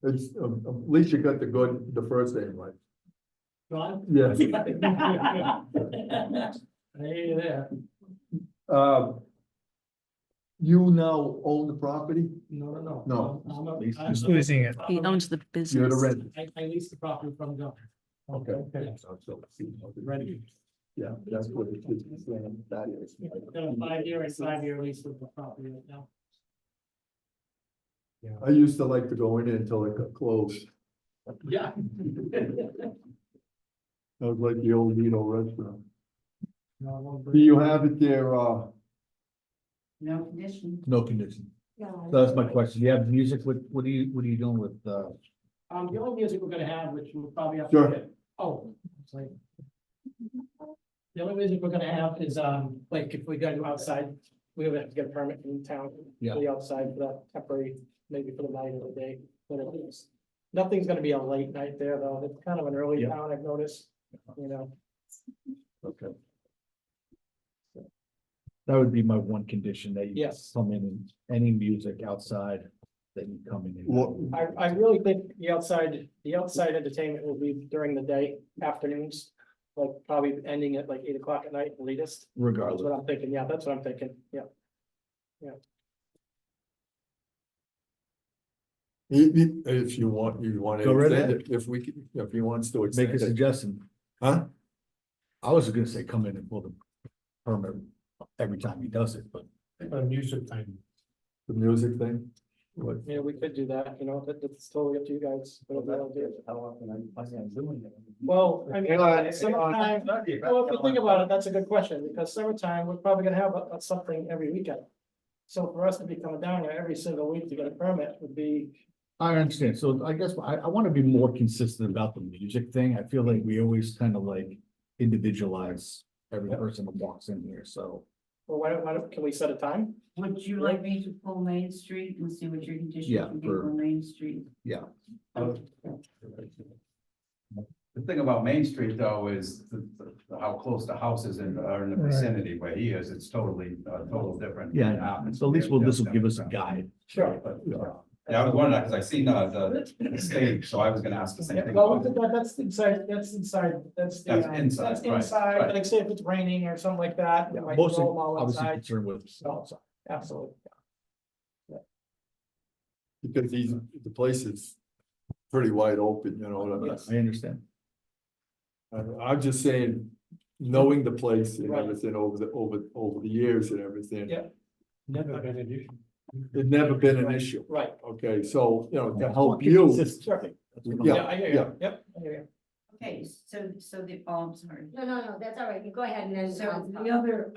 It's, at least you got the first name right. John? Yes. Hey there. You now own the property? No. No. Just losing it. He owns the You're the business. renter. I lease the property from the government. Okay. Ready. Yeah, that's what it is. That is. Got a 5-year and 5-year lease with the property right now. I used to like to go in until it got closed. Yeah. That was like the old Nino restaurant. Do you have it there, No condition. No condition. That's my question. You have music, what are you doing with, The only music we're gonna have, which we'll probably have Sure. to get, sorry. The only music we're gonna have is, like, if we gotta do outside, we would have to get a permit from town. Yeah. For the outside for that temporary, maybe for the night or the day, whatever it is. Nothing's gonna be a late night there, though. It's kind of an early Yeah. town, I've noticed, you know. okay. That would be my one condition, that you Yes. come in and any music outside that you come in. and- I really think the outside entertainment will be during the day, afternoons. Like probably ending at like 8 o'clock at night at latest. That's Regardless. what I'm thinking. Yeah, that's what I'm thinking. Yeah. if you want to Go right extend ahead. it, if he wants to Make extend a it. suggestion. Huh? I was gonna say come in and pull the permit every time he does it, but Music time. The music thing? What? Yeah, we could do that, you know, that's totally up to you guys. whatever you wanna do. How often are you planning on doing it? Well, I mean, Hang on, summertime, well, if you think about it, that's a good question, because summertime, we're probably gonna have something every weekend. So for us to be coming down here every single week to get a permit would be, I understand. So I guess I want to be more consistent about the music thing. I feel like we always kind of like individualize every person that walks in here, so. well, can we set a time? Would you like me to pull Main Street and see what your Yeah, condition can be for- on Main Street? Yeah. The thing about Main Street though is how close the houses are in the Right. vicinity where he is, it's totally, total different. Yeah, so at least this will give us a guide. Sure. But, yeah, I was wondering, because I seen the stage, so I was gonna ask the same thing. Well, about it. that's inside, that's inside, that's the. That's inside, That's right, inside, right. like say if it's raining or something like that. we might Mostly, throw 'em all obviously inside. concerned with. So, absolutely. Because the place is pretty wide open, you know what I mean? Yes. I understand. I'm just saying, knowing the place and Right. everything over the years and everything. Yeah. Never been an issue. It's never been an issue, Right. okay, so, to Yeah, help keep it you. consistent. Sure. Yeah, Yeah, I hear yeah. you. Yep, I hear you. Okay, so the, oh, I'm sorry. No, that's all right. You go ahead and then. So the other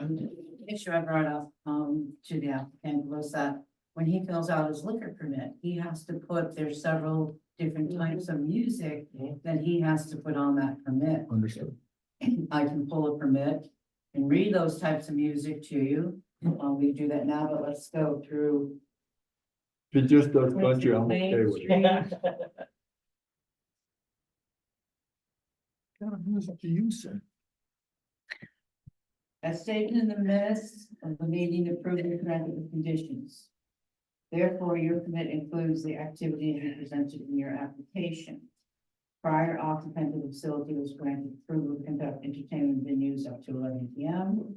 issue I brought up, to the applicant was that when he fills out his liquor permit, he has to put, there's several different types of music that he has to put on that permit. Understood. I can pull a permit and read those types of music to you. We do that now, but let's go through. If it just does country, I'm Main okay with it. Street. What kind of music do you sing? As stated in the minutes of the meeting, approving the granted with conditions. Therefore, your permit includes the activities you presented in your application. Prior occupant of the facility was granted approval to conduct entertainment venues up to 11 p.m.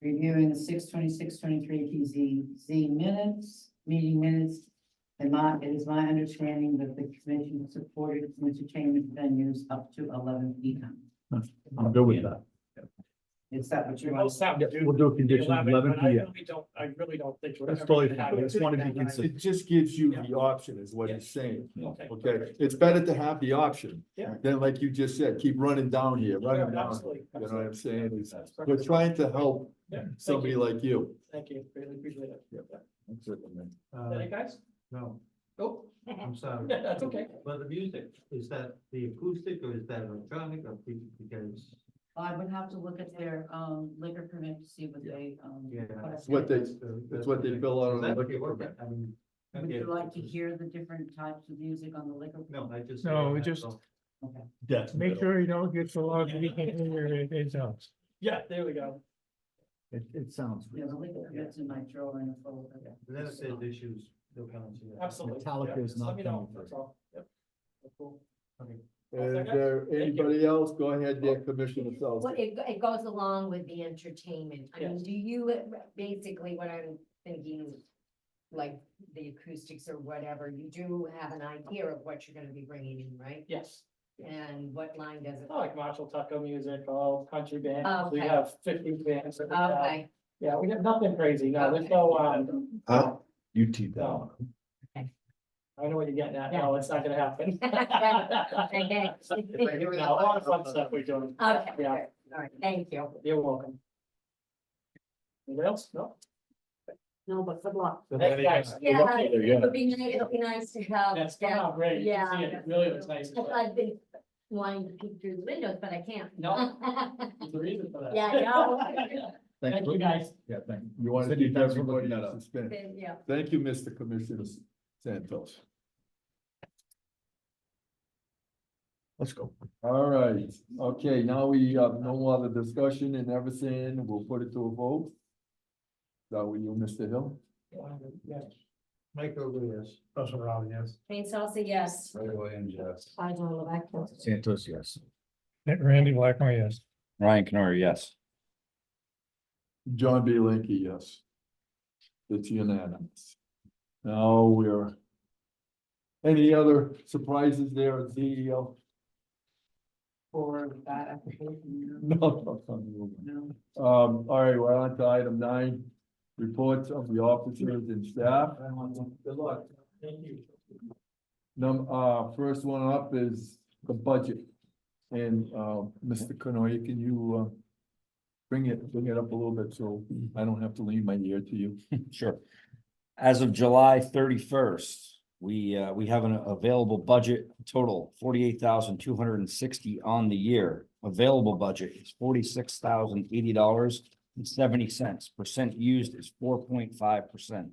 Reviewing the 6/26/23 PZC minutes, meeting minutes. And it is my understanding that the commission supported entertainment venues up to 11 p.m. I'm good with that. Is that what you We'll want? stop to do We'll do a the condition 11, but I 11 really don't think. we're That's ever totally gonna fine. have I it. just wanted to be consistent. It just gives you the option is what he's saying, Okay. okay? It's better to have the option. Yeah. Than like you just said, keep running down here, running Yeah, down. absolutely, You know what I'm saying? It's- That's We're perfect. trying to help Yeah, thank somebody you. like you. Thank you, really appreciate it. Yeah. That's it, man. Any guys? No, Oh. I'm sorry. That's okay. But the music, is that the acoustic or is that electronic or because? I would have to look at their liquor permit to see what they Yeah. What they- It's what they fill out on the That- liquor permit. I mean. Would you like to hear the different types of music on the liquor? No, I just. No, we just- Okay. That's. Make sure you don't get so loud that you can't hear it sounds. Yeah, there we go. It sounds. Yeah, the liquor permit's in my drawer in the folder. Then if there's issues, they'll come and see us. Absolutely. Metallica Yeah, is just not let me know, coming that's through. all. Yep. Cool. Okay. Is there anybody else? Go ahead, there, Commissioner Well, Sells. it goes along with the entertainment. I mean, Yes. do you, basically what I'm thinking like the acoustics or whatever, you do have an idea of what you're gonna be bringing in, right? Yes. And what line does it? I like Marshall Tucker music, all country bands. We Okay. have 50 bands. that we have. Okay, Yeah, we have nothing crazy. No, there's no, Huh? You teed that No. up. I know what you're getting at. No, it's not gonna happen. okay, No, a lot of fun stuff we're doing. okay, Yeah. good. All right, thank you. You're welcome. Anything else? No? No, but good luck. Thanks, guys. Yeah, luck either, yeah. it'll be nice to have. That's come out great. You can see it. It really looks nice. I've been wanting to peek through the windows, but I can't. No. There's a reason for that. Yeah, I know. Thank you, guys. Yeah, thank you. You want to Cindy, keep thanks for everybody looking that up. suspended. Yeah. Thank you, Mr. Commissioner Santos. Let's go. All right, okay, now we have no other discussion and everything, we'll put it to a vote. Is that what you, Mr. Hill? Yes. Mike Oglias. Russell Robin, yes. Jane Salsa, yes. Ray Williams, yes. I don't know that. Santos, yes. Randy Blackmore, yes. Ryan Canori, yes. John B. Linky, yes. It's unanimous. Now we're. Any other surprises there at CEO? For that application. No. All right, we're on to item 9, reports of the officers and staff. Good luck. Thank you. First one up is the budget. And, Mr. Canoy, can you, bring it up a little bit so I don't have to lean my ear to you? Sure. As of July 31st, we have an available budget total, 48,260 on the year. Available budget is $46,080.70. Percent used is 4.5%.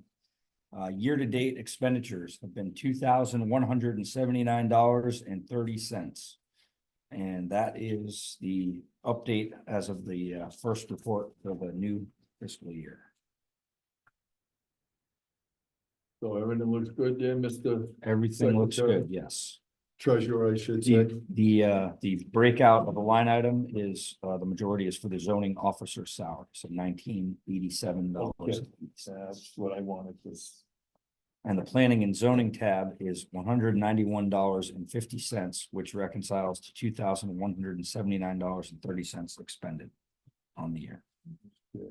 Year-to-date expenditures have been $2,179.30. And that is the update as of the first report for the new fiscal year. So everything looks good there, Mr. Everything looks Secretary. good, yes. Treasurer, I should say. The breakout of the line item is, the majority is for the zoning officer salary, so $1987. Okay. That's what I wanted to. And the planning and zoning tab is $191.50, which reconciles to $2,179.30 expended on the year. Okay.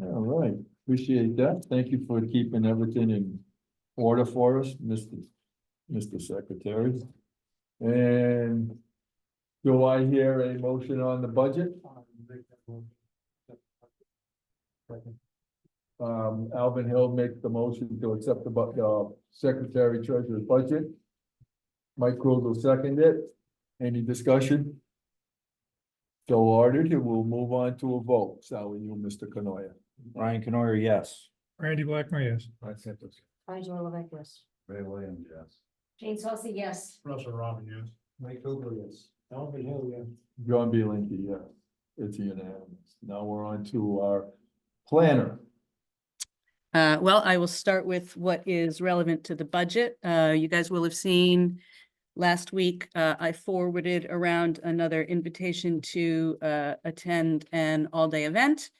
All right, appreciate that. Thank you for keeping everything in order for us, Mr. Secretary. And do I hear a motion on the budget? Alvin Hill makes the motion to accept the Secretary Treasurer's budget. Mike Cruz will second it. Any discussion? So ordered, and we'll move on to a vote. So you, Mr. Canoia. Ryan Canori, yes. Randy Blackmore, yes. Mike Santos. I don't know that, yes. Ray Williams, yes. Jane Salsa, yes. Russell Robin, yes. Mike Oglias. Alvin Hill, yeah. John B. Linky, yeah. It's unanimous. Now we're on to our planner. Well, I will start with what is relevant to the budget. You guys will have seen last week, I forwarded around another invitation to attend an all-day event.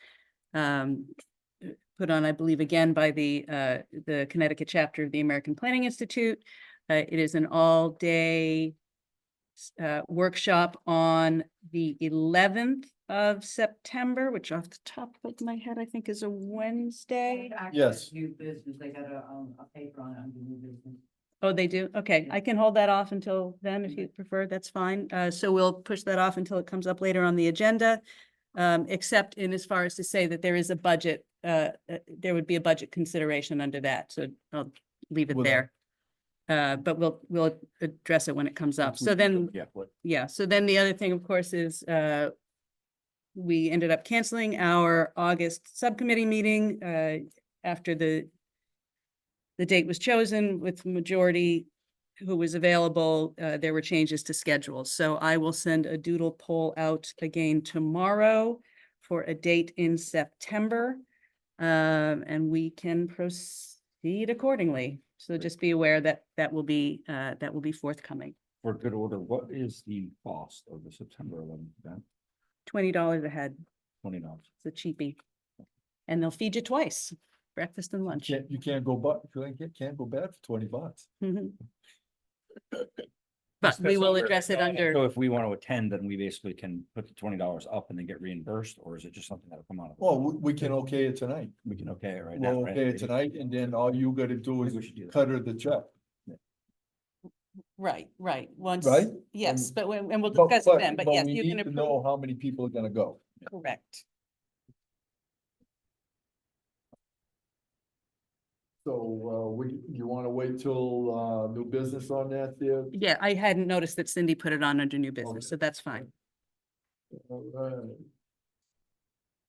Put on, I believe, again by the Connecticut chapter of the American Planning Institute. It is an all-day workshop on the 11th of September, which off the top of my head, I think is a Wednesday. Yes. New business, they got a paper on it under new business. Oh, they do? Okay, I can hold that off until then if you prefer, that's fine. So we'll push that off until it comes up later on the agenda. Except in as far as to say that there is a budget, there would be a budget consideration under that, so I'll leave it Well, there. But we'll address it when it comes up. So then, yeah, so then the other thing, of course, is we ended up canceling our August subcommittee meeting after the date was chosen with majority who was available. There were changes to schedules. So I will send a doodle poll out again tomorrow for a date in September. And we can proceed accordingly. So just be aware that that will be forthcoming. For good order, what is the cost of the September 11th event? $20 a head. $20. It's a cheapie. And they'll feed you twice, breakfast and lunch. You can't go can't go bad for $20. Mhm. But we will address it under, So if we want to attend, then we basically can put the $20 up and then get reimbursed, or is it just something that'll come out of? Well, we can okay it tonight. We can okay it right now, We'll right? okay it tonight, and then all you gotta do I is think we should do that. cut her the check. right, once. Right? Yes, but and we'll But- discuss it but- then, but but yes, we you can need to approve, know how many people are gonna go. correct. So, you wanna wait till, new business on that there? Yeah, I hadn't noticed that Cindy put it on under new business, Okay. so that's fine. All right.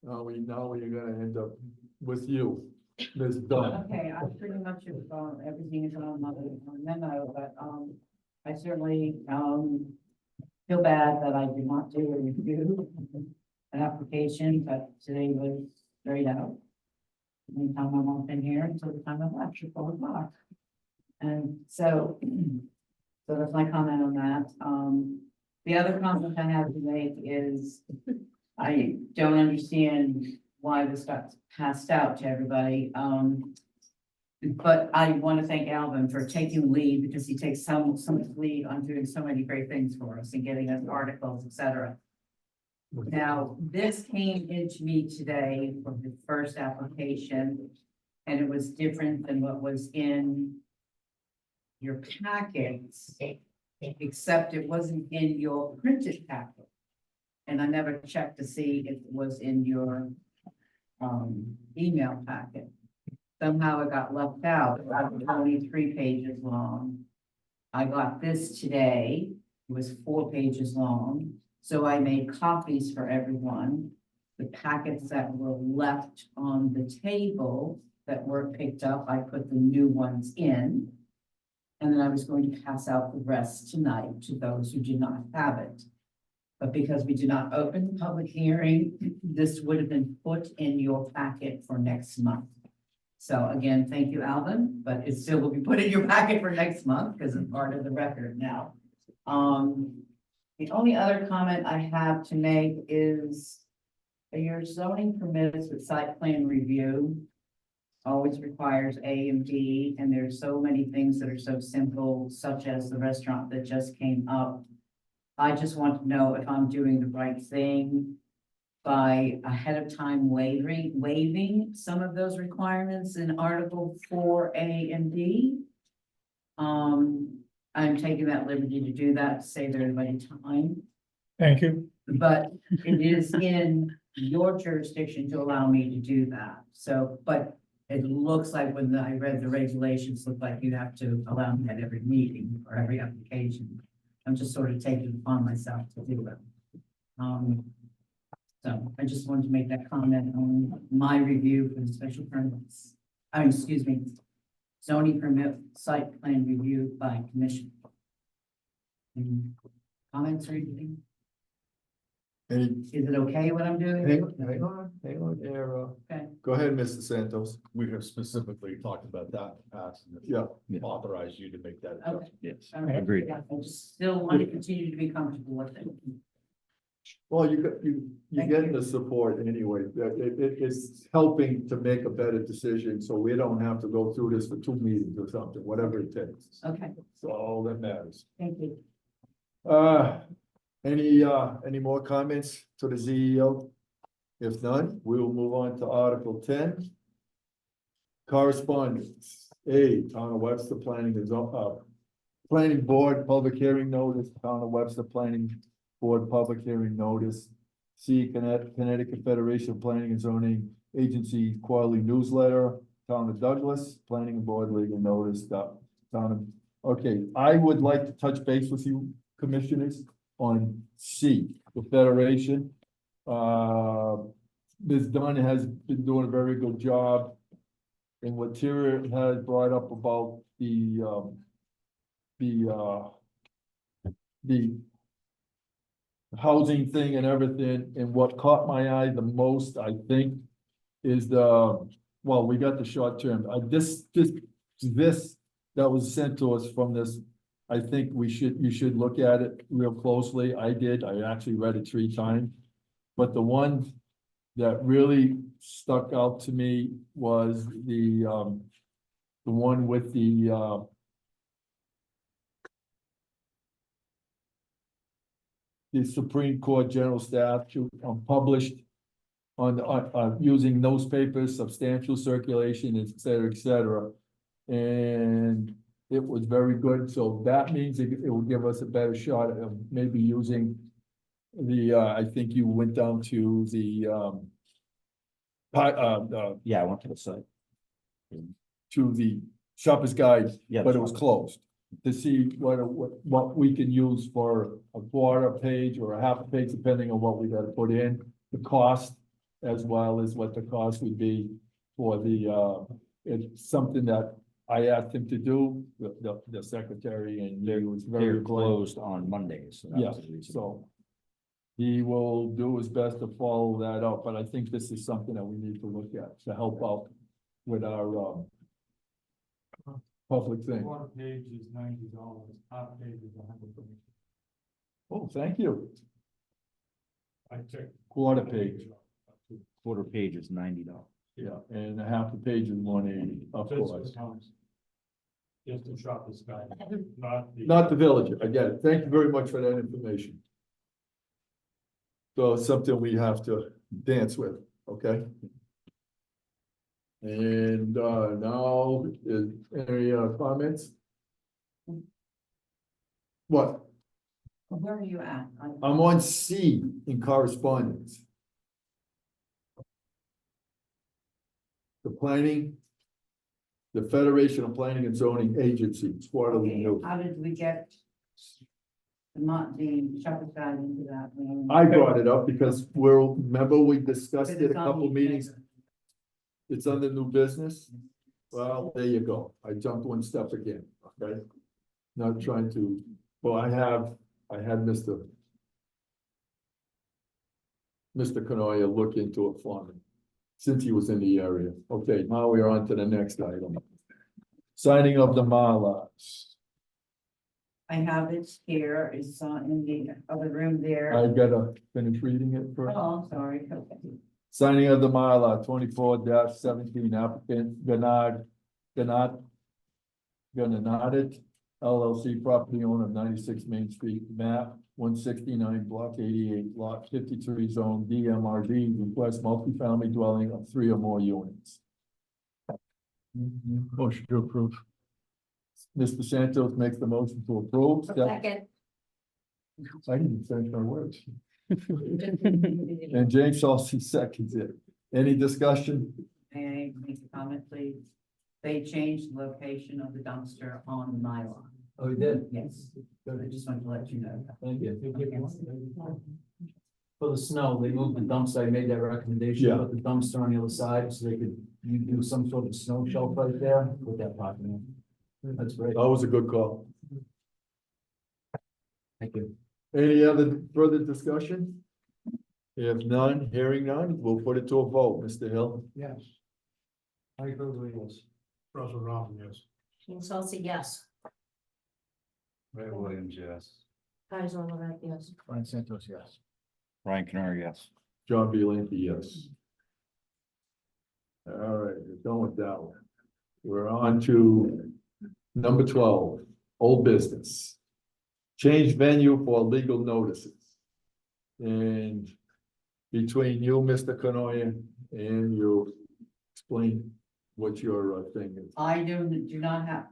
Now we're gonna end up with you, Ms. Dunn. Okay, I pretty much have, everything is on my memo, but, I certainly, feel bad that I did not do a review, an application, but today was straight out. Anytime I'm up in here until the time I left, at 4 o'clock. And so, so that's my comment on that. The other comment I have to make is I don't understand why this got passed out to everybody. But I want to thank Alvin for taking the lead because he takes so much lead on doing so many great things for us and getting us articles, et cetera. Now, this came into me today from the first application, and it was different than what was in your packets, except it wasn't in your printed packet. And I never checked to see if it was in your email packet. Somehow it got left out. It was 23 pages long. I got this today. It was 4 pages long. So I made copies for everyone. The packets that were left on the table that were picked up, I put the new ones in. And then I was going to pass out the rest tonight to those who did not have it. But because we did not open the public hearing, this would have been put in your packet for next month. So again, thank you, Alvin, but it still will be put in your packet for next month because it's part of the record now. The only other comment I have to make is your zoning permits with site plan review always requires A and B, and there's so many things that are so simple, such as the restaurant that just came up. I just want to know if I'm doing the right thing by ahead of time waiving some of those requirements in Article 4A and B. I'm taking that liberty to do that to save everybody time, Thank you. but it is in your jurisdiction to allow me to do that. So, but it looks like when I read the regulations, look like you have to allow me at every meeting or every application. I'm just sort of taking it upon myself to do it. So I just wanted to make that comment on my review for the special permits. Excuse me, zoning permit site plan review by commission. Any comments or anything? Is it okay what I'm doing? Hang on there, Okay. go ahead, Mr. Santos. We have specifically talked about that in the past, and Yeah. authorized you to make that. Okay. adjustment. Yes, All right. agreed. Yeah, I just still want to continue to be comfortable with it. Well, you're Thank getting you. the support anyway. It's helping to make a better decision, so we don't have to go through this for 2 meetings or something, whatever it takes. Okay, It's all that matters. thank you. Any more comments to the CEO? If none, we will move on to Article 10. Correspondence. A, Town of Webster Planning is Planning Board Public Hearing Notice, Town of Webster Planning Board Public Hearing Notice. C, Connecticut Federation of Planning and Zoning Agency Quarterly Newsletter, Town of Douglas, Planning Board Legal Notice, okay, I would like to touch base with you, commissioners, on C, the Federation. Ms. Dunn has been doing a very good job. And what Tyra has brought up about the housing thing and everything, and what caught my eye the most, I think, is we got the short term, this that was sent to us from this. I think you should look at it real closely. I did, I actually read it 3 times. But the one that really stuck out to me was the one with the Supreme Court General Statute, published on using newspapers, substantial circulation, et cetera, et cetera. And it was very good, so that means it will give us a better shot of maybe using I think you went down to Yeah, I went to the site. to the Shopper's Guide, Yeah. but it was closed. To see what we can use for a quarter page or a half a page, depending on what we gotta put in, the cost, as well as what the cost would be for it's something that I asked him to do, the secretary, and he was very They're polite. closed on Mondays. So that Yeah, was the reason. so he will do his best to follow that up, but I think this is something that we need to look at to help out with our public thing. One page is $90, half page is $100. Oh, thank you. I checked. Quarter page, Quarter page is $90. yeah, and a half a page is 180, of course. Just to shop this guy, Not the Villager, I get it. Thank you very much for that information. So it's something we have to dance with, okay? And now, is any comments? What? Where are you at? I'm on C in correspondence. The Federation of Planning and Zoning Agencies, quarterly Okay, note. how did we get the Shopper's Guide into that? I brought it up because remember we discussed But it a it's on couple the meetings. agenda. It's under new business. Well, there you go. I jumped one step again, okay? Not trying to, well, I had Mr. Canoia look into it for me, since he was in the area. Okay, now we are on to the next item. Signing of the Mylars. I have it here, it's in the other room there. I gotta finish reading it first. Oh, I'm sorry, okay. Signing of the Mylar 24-17 applicant Ganadit LLC, property owner of 96 Main Street, map 169, block 88, lot 53, zone DMRD, request multifamily dwelling of 3 or more units. Motion to approve. Mr. Santos makes the motion to approve. Second. I didn't finish my words. And James also seconds it. Any discussion? May I make a comment, please? They changed the location of the dumpster on the Mylar. Oh, you did? Yes, I just wanted to let you know that. Thank you. For the snow, they moved the dumpster, I made that recommendation, Yeah. put the dumpster on the other side, so they could, you do some sort of snow shelf right there with that parking lot. That's great. That was a good call. Thank you. Any other further discussion? If none, hearing none, we'll put it to a vote. Mr. Hill? Yes. I agree, yes. Russell Robin, yes. King Salsa, yes. Ray Williams, yes. Guys on that, yes. Brian Santos, yes. Ryan Canary, yes. John B. Linky, yes. All right, we're done with that one. We're on to number 12, old business. Change venue for legal notices. And between you, Mr. Canoia, and you, explain what your thing is. I do not have,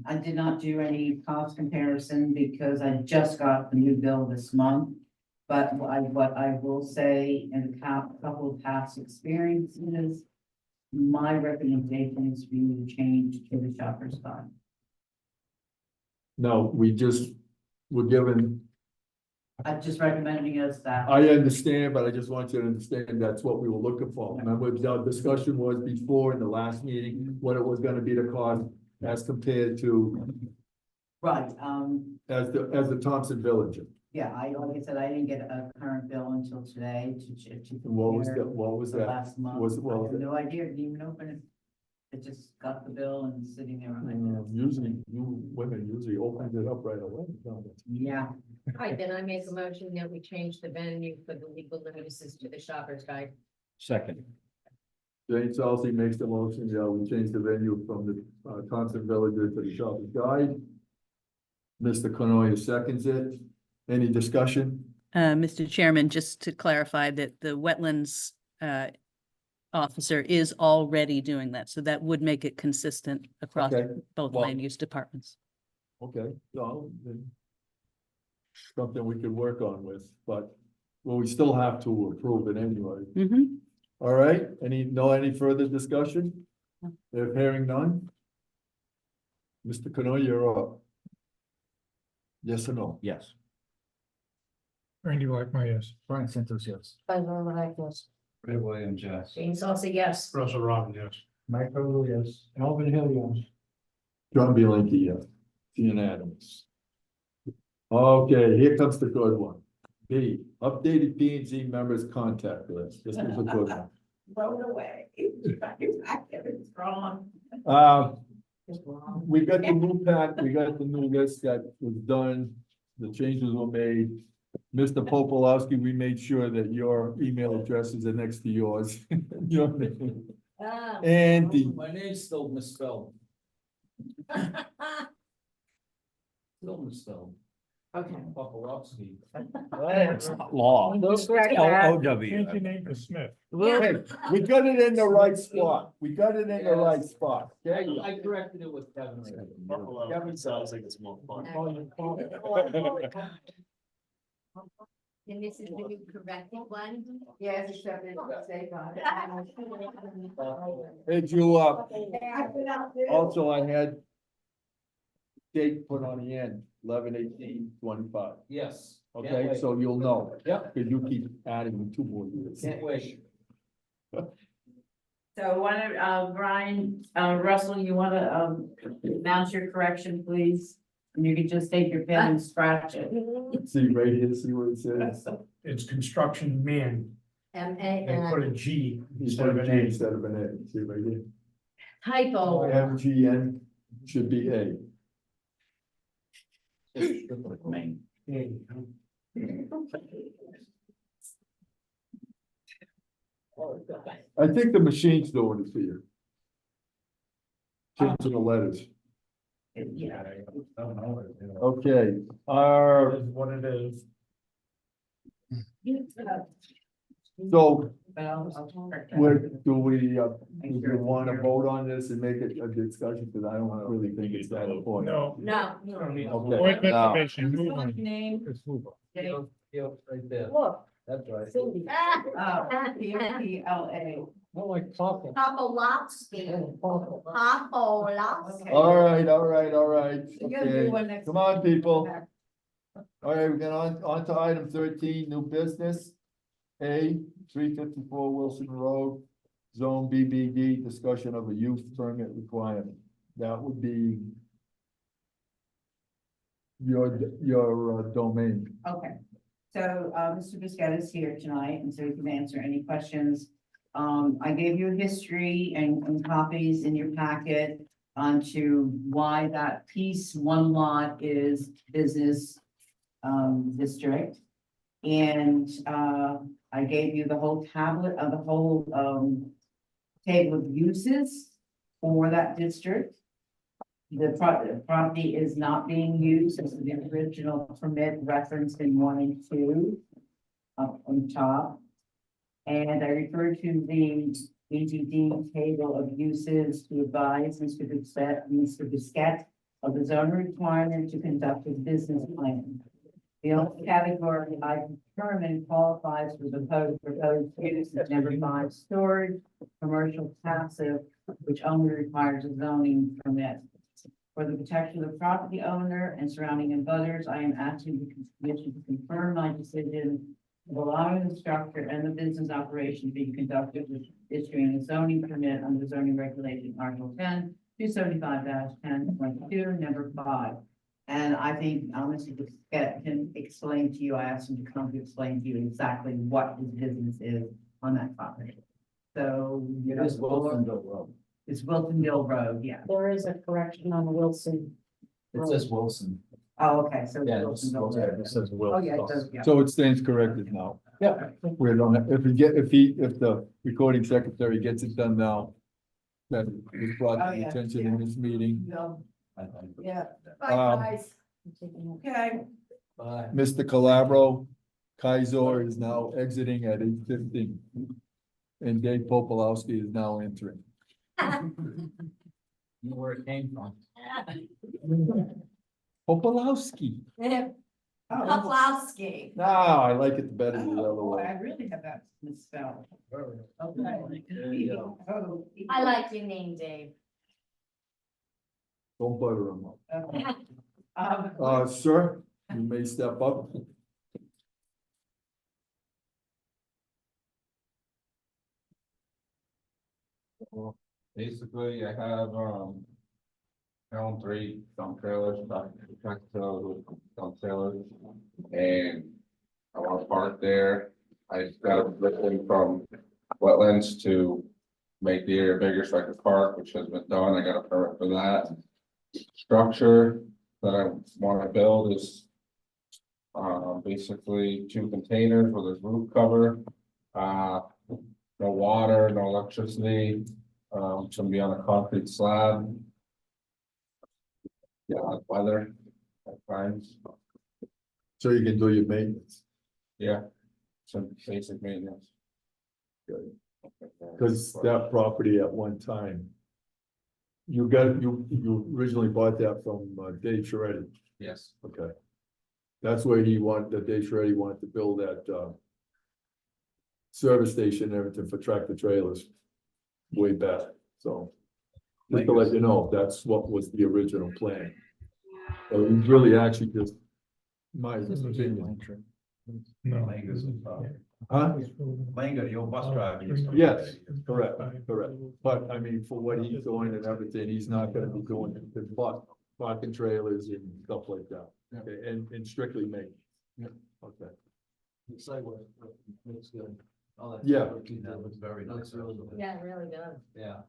I did not do any cost comparison because I just got the new bill this month. But what I will say in a couple of past experiences, my recommendation is for you to change to the Shopper's Guide. No, we're given, I'm just recommending us that. I understand, but I just want you to understand that's what we were looking for. Remember, the discussion was before in the last meeting, what it was gonna be the cost as compared to Right, as the Thompson Villager. yeah, like I said, I didn't get a current bill until today to. What was compare that? the Last month. Was it, I well, have no idea, didn't even open it. I just got the bill and it's sitting there on my desk. usually, you women usually opens it up right away. don't it? Yeah, All right, then I make a motion that we change the venue for the legal notices to the Shopper's Guide. Second. Jane Salsey makes the motion, yeah, we change the venue from the Thompson Villager to the Shoppers Guide. Mr. Canoia seconds it. Any discussion? Mr. Chairman, just to clarify that the wetlands officer is already doing that, so that would make it consistent across Okay, both well- land use departments. Okay, so then something we could work on with, but well, we still have to approve it anyway. Mhm. All right, any further discussion? If hearing none? Mr. Canoia, you're up. Yes or no? Yes. Randy Blackmer, yes. Brian Santos, yes. Ray Williams, yes. James also, yes. Russell Robin, yes. Mike Rowe, yes. Alvin Hill, yes. John Bianchi, yes. Ian Adams. Okay, here comes the good one. B, updated P and Z members contact list. This is a good one. Throw it away. It's wrong. It's we got the new pack, we got the new list that was done, the changes were made. Mr. Popolowski, we made sure that your email addresses are next to yours. Your name. Andy. My name's still misspelled. Still misspelled. Okay. Popolowski. It's not law. Change your name to Smith. Hey, we got it in the right spot. We got it in the right spot. There you go. I corrected it with Kevin. Kevin sounds like it's more fun. And this is the new corrected one? Yes, except it's safe on Hey, Drew, also I had date put on the end, 11/18/25. Yes. Okay, so you'll know. Yep. Cause you keep adding 2 more years. Can't wait. So Brian, Russell, you wanna, announce your correction, please? And you can just take your pen and scratch it. See right here, see what it says? It's construction man. They put a G You instead put of a an G A. instead of an A, see right here? Typo. MGN should be A. I think the machine's doing it for you. Changing the letters. Yeah. Okay, our, What it is. so Well, where do we want to vote on this and make it a discussion? Because I don't really think it's that important. No. No. Okay. Point of No. information, move on. Name. Let's move on. Right there. Look. That's right. Cindy. P-O-P-L-A. Not like talking. Popolowski. Popolowski. All right, all right, all right. You're gonna do Okay, one next come on, people. Okay. All right, we're going on to item 13, new business. A, 354 Wilson Road, Zone BBD, discussion of a use permit requirement. That would be your domain. Okay, so, Mr. Biscetta is here tonight, and so he can answer any questions. I gave you a history and copies in your packet onto why that piece, one lot is business, district. And, I gave you the whole tablet of the whole, table of uses for that district. The property is not being used as the original permit referenced in 1 and 2 up on top. And I referred to the BGD table of uses to advise Mr. Biscett of the zone requirement to conduct a business plan. The only category I determined qualifies for the proposed use is number 5 storage, commercial passive, which only requires a zoning permit. For the protection of the property owner and surrounding abutters, I am asking the commission to confirm my decision of allowing the structure and the business operation being conducted with issuing a zoning permit under zoning regulation Article 10, 275-10.2, number 5. And I think, Mr. Biscett can explain to you, I asked him to come to explain to you exactly what his business is on that property. So. It is Wilsonville Road. It's Wilsonville Road, yeah. There is a correction on Wilson. It says Wilson. Oh, okay, so. it's Yeah, it's Wilsonville Wilson. Road. It says Oh, Will. yeah, it does, yeah. So it stands corrected now. Yeah, we don't, if the recording secretary gets it done now, then it's brought Oh, to yeah, attention yeah. in this meeting. No, yeah. Bye, guys. Okay. Mr. Calabro, Kaiser is now exiting at 8:15. And Dave Popolowski is now entering. Where it came from. Popolowski. Poplawski. No, I like it better the other Oh, way. I really have that misspelled. There you go. I like your name, Dave. Don't butter him up. Okay. Sir, you may step up. Basically, I have, own 3 dump trailers, tractor trailers with dump trailers. And I want to park there. I just got a permission from wetlands to make the area bigger so I can park, which has been done. I got a permit for that. Structure that I want to build is basically 2 containers with a roof cover. No water, no electricity. It's gonna be on a concrete slab. Yeah, weather at times. So you can do your maintenance. Yeah, some basic maintenance. Cause that property at one time. You originally bought that from Dave Shreddy. Yes, Okay. That's where Dave Shreddy wanted to build that service station and everything for tractor trailers. Way back, so. Just to let you know, that's what was the original plan. So it was really actually just my opinion. No. Huh? Langer, the old bus driver. Yes, correct, correct. But I mean, for what he's doing and everything, he's not gonna be doing the parking trailers and stuff like that. Okay, and strictly make. Yep. Okay. The sidewalk looks good. All that. Yeah. That looks very nice. Yeah, it really does. Yeah.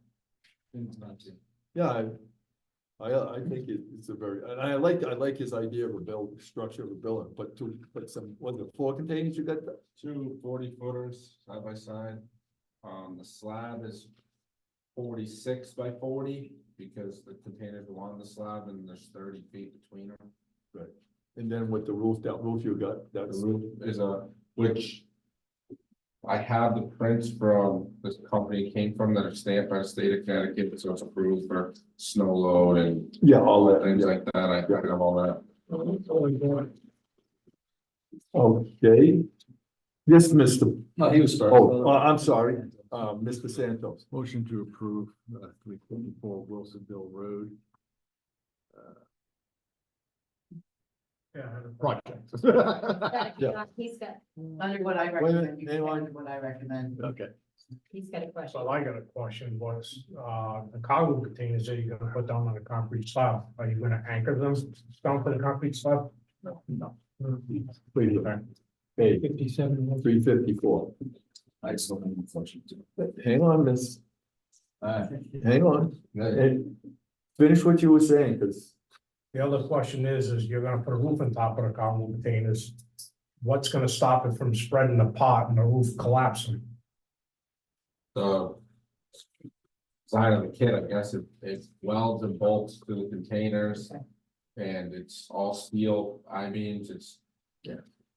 It's not too. Yeah, I think it's a very, and I like his idea of a structure of a building, but to put some, was it 4 containers you got? 2 40-footers side by side. The slab is 46 by 40 because the containers go on the slab and there's 30 feet between them. Right. And then with the roof, that roof you got, The that's, roof is which I have the prints from this company came from that are stamped by the state of Connecticut, so it's approved for snow load and yeah, all that, things yeah. like that. I have all that. Okay. Yes, Mr. No, he was first. Oh, I'm sorry, Mr. Santos. Motion to approve 354 Wilsonville Road. Project. Yeah. He's got, Under what I Wait a recommend, minute, you can anyone? under what I recommend. Okay. he's got a question. So I got a question was, the cargo containers that you're gonna put down on the concrete slab, are you gonna anchor them down to the concrete slab? No. Please, hey, 57. 354. I still have a question too. Hang on, miss, Alright. hang on, and finish what you were saying, because The other question is you're gonna put a roof on top of the cargo containers. What's gonna stop it from spreading apart and the roof collapsing? The side of the kit, I guess it welds and bolts to the containers. And it's all steel I-beams,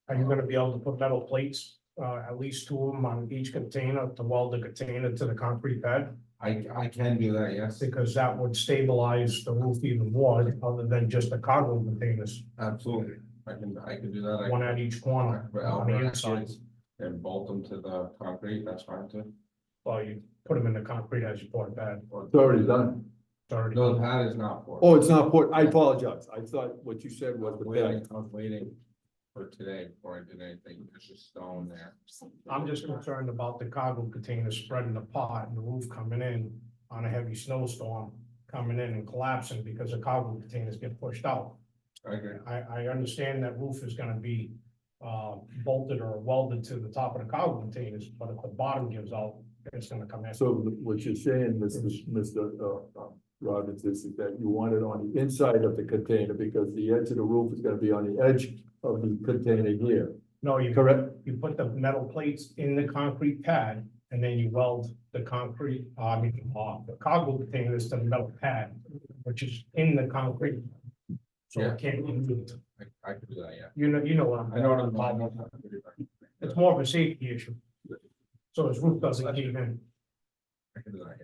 Are you gonna be able to put metal plates, at least 2 of them on each container to weld the container to the concrete bed? I can do that, yes, Because that would stabilize the roof even more, other than just the cargo containers, absolutely, I can do that. I one can at each corner put on the Alvarez inside. kids and bolt them to the concrete, that's fine too. Well, you put them in the concrete as you pour it bed. it's already done. It's already- No, the pad is not for. Oh, it's not important, I apologize, I thought what you said was the bag. I was waiting for today before I did anything, there's just stone there. I'm just concerned about the cargo containers spreading apart and the roof coming in on a heavy snowstorm, coming in and collapsing because the cargo containers get pushed out. I agree. I understand that roof is gonna be bolted or welded to the top of the cargo containers, but if the bottom gives out, it's gonna come in. So what you're saying, Mr. Robbins, is that you want it on the inside of the container because the edge of the roof is gonna be on the edge of the container here. No, you Correct. you put the metal plates in the concrete pad and then you weld the concrete, the cargo containers to the metal pad, which is in the concrete. So Yeah. it can't be moved. I could do that, yeah. You know what I'm. I know what I'm talking about. talking about. It's more of a safety issue. So his roof doesn't cave in. I can do that,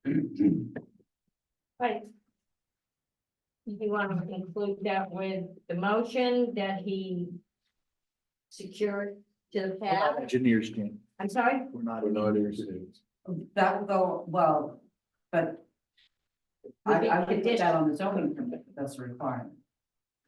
yeah. Right. You want to include that with the motion that he secured to the pad? Engineers, Jane. I'm sorry? We're not. That would go, well, but I could put that on the zoning permit, but that's a requirement.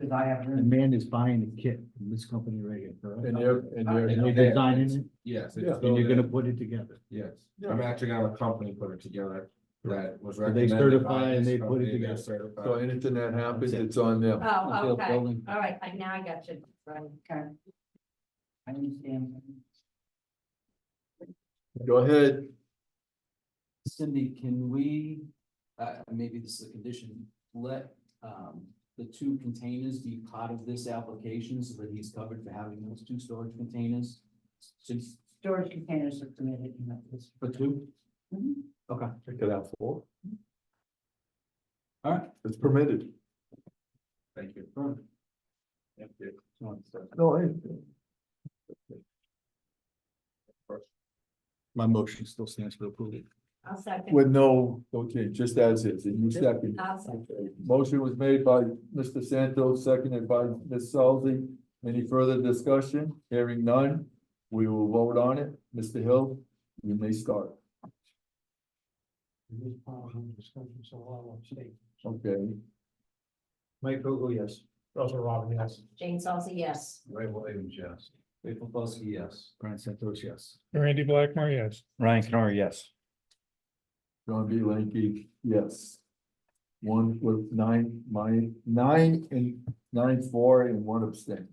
Cause I have. The man is buying the kit from this company right here, correct? And they're, and they're. And they're designing it, Yes. Yeah. and you're gonna put it together. Yes, I'm actually gonna have a company put it together that was So they recommended. certify by and this they put it company, they're together. certified. So anything that happens, it's on them. Oh, okay, building. all right, now I got you. Right. Okay. I understand. Go ahead. Cindy, can we, maybe this is a condition, let, the two containers be part of this application so that he's covered for having those two storage containers? Since, Storage containers are permitted in that list. for two? Mhm. Okay, Check it out for. all right. It's permitted. Thank you. Thank you. No, hey. My motion still stands for approval. I'll second. With no, okay, just as is, and you second. I'll second. Motion was made by Mr. Santos, seconded by Ms. Salzi. Any further discussion? Hearing none, we will vote on it. Mr. Hill, you may start. Okay, Mike Vogel, yes. Russell Robin, yes. Jane Salsa, yes. Ray Williams, yes. Ray Popowski, yes. Brian Santos, yes. Randy Blackmore, yes. Ryan Canor, yes. John B. Lanky, yes. One with nine, nine and 9-4 and one abstain.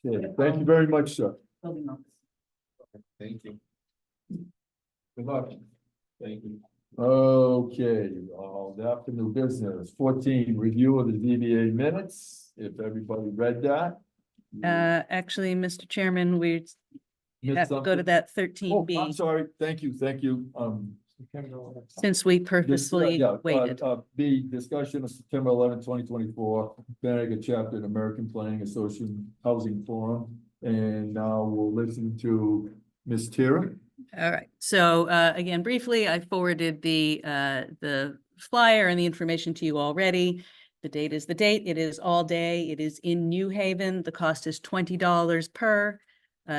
Okay, thank you very much, sir. Building office. Thank you. Good luck. Thank you. Okay, after new business, 14, review of the ZBA minutes, if everybody read that. Actually, Mr. Chairman, we Missed have to go to something? that Oh, thirteen I'm B, sorry, thank you, since we purposely yeah, waited. B, discussion of September 11, 2024, Connecticut chapter of American Planning Association Housing Forum. And now we'll listen to Ms. Tira. All right, so again, briefly, I forwarded the flyer and the information to you already. The date is the date. It is all day. It is in New Haven. The cost is $20 per.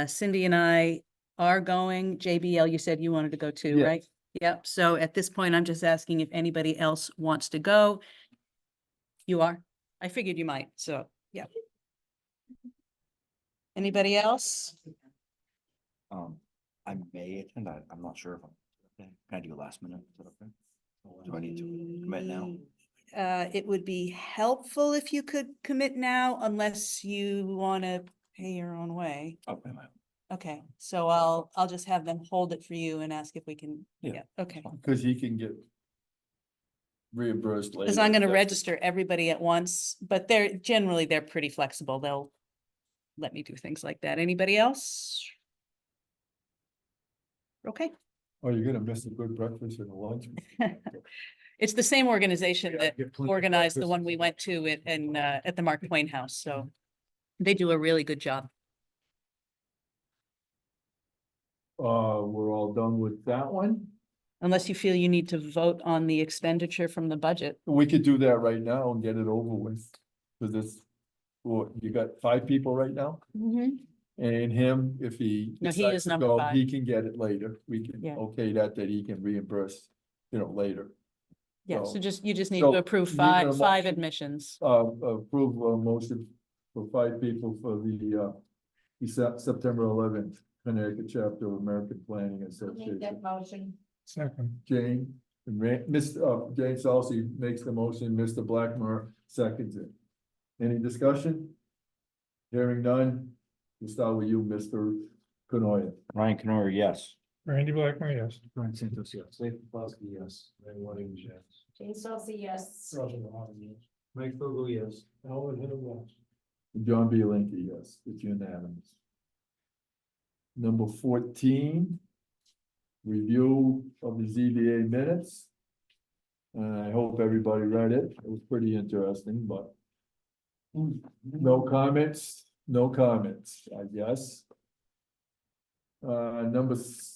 Cindy and I are going. JBL, you said you wanted to go too, Yes. right? Yep. So at this point, I'm just asking if anybody else wants to go. You are? I figured you might, so, yeah. Anybody else? I may attend, I'm not sure if I'm, can I do a last minute? Is that okay? Do I need to commit now? It would be helpful if you could commit now unless you want to pay your own way. Okay, my, Okay, so I'll just have them hold it for you and ask if we can, Yeah, yeah, okay. Because he can get reimbursed later. Because I'm gonna That's- register everybody at once, but they're pretty flexible. They'll let me do things like that. Anybody else? Okay. Oh, you're gonna miss a good breakfast and a lunch. It's the same organization that Get plenty of organized the breakfast. one we went to at the Mark Twain House, so they do a really good job. We're all done with that one. Unless you feel you need to vote on the expenditure from the budget. We could do that right now and get it over with. Cause it's, well, you got 5 people right now? And him, if he No, he decides is to number go, 5. he can get it later. We can, Yeah. okay, that he can reimburse, later. Yeah, so So- you just need so to approve you need a five motion. admissions. Approve a motion for 5 people for the September 11th, Connecticut chapter of American Planning Make Association. that motion. Second. Jane, and Jane Salsi makes the motion, Mr. Blackmore seconds it. Any discussion? Hearing none, we'll start with you, Mr. Canoia. Ryan Canor, yes. Randy Blackmore, yes. Brian Santos, yes. Ray Popowski, yes. Ray Williams, yes. Jane Salsa, yes. Russell Robin, yes. Mike Vogel, yes. Alan Hill, yes. John B. Linky, yes, it's unanimous. Number 14. Review of the ZBA minutes. And I hope everybody read it. It was pretty interesting, but. No comments, no comments, I guess. Everybody's,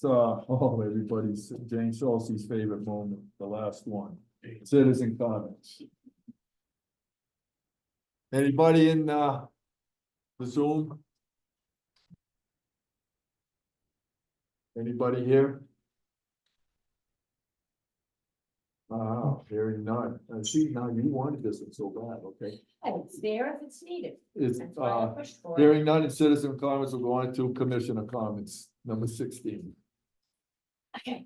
Jane Salsey's favorite moment, the last one, citizen comments. Anybody in, the Zoom? Anybody here? Hearing none. I see now you wanted this one so bad, okay? And it's there if it's needed. It's, That's why I pushed for it. hearing none in citizen comments, we'll go on to commissioner comments, number 16. Okay,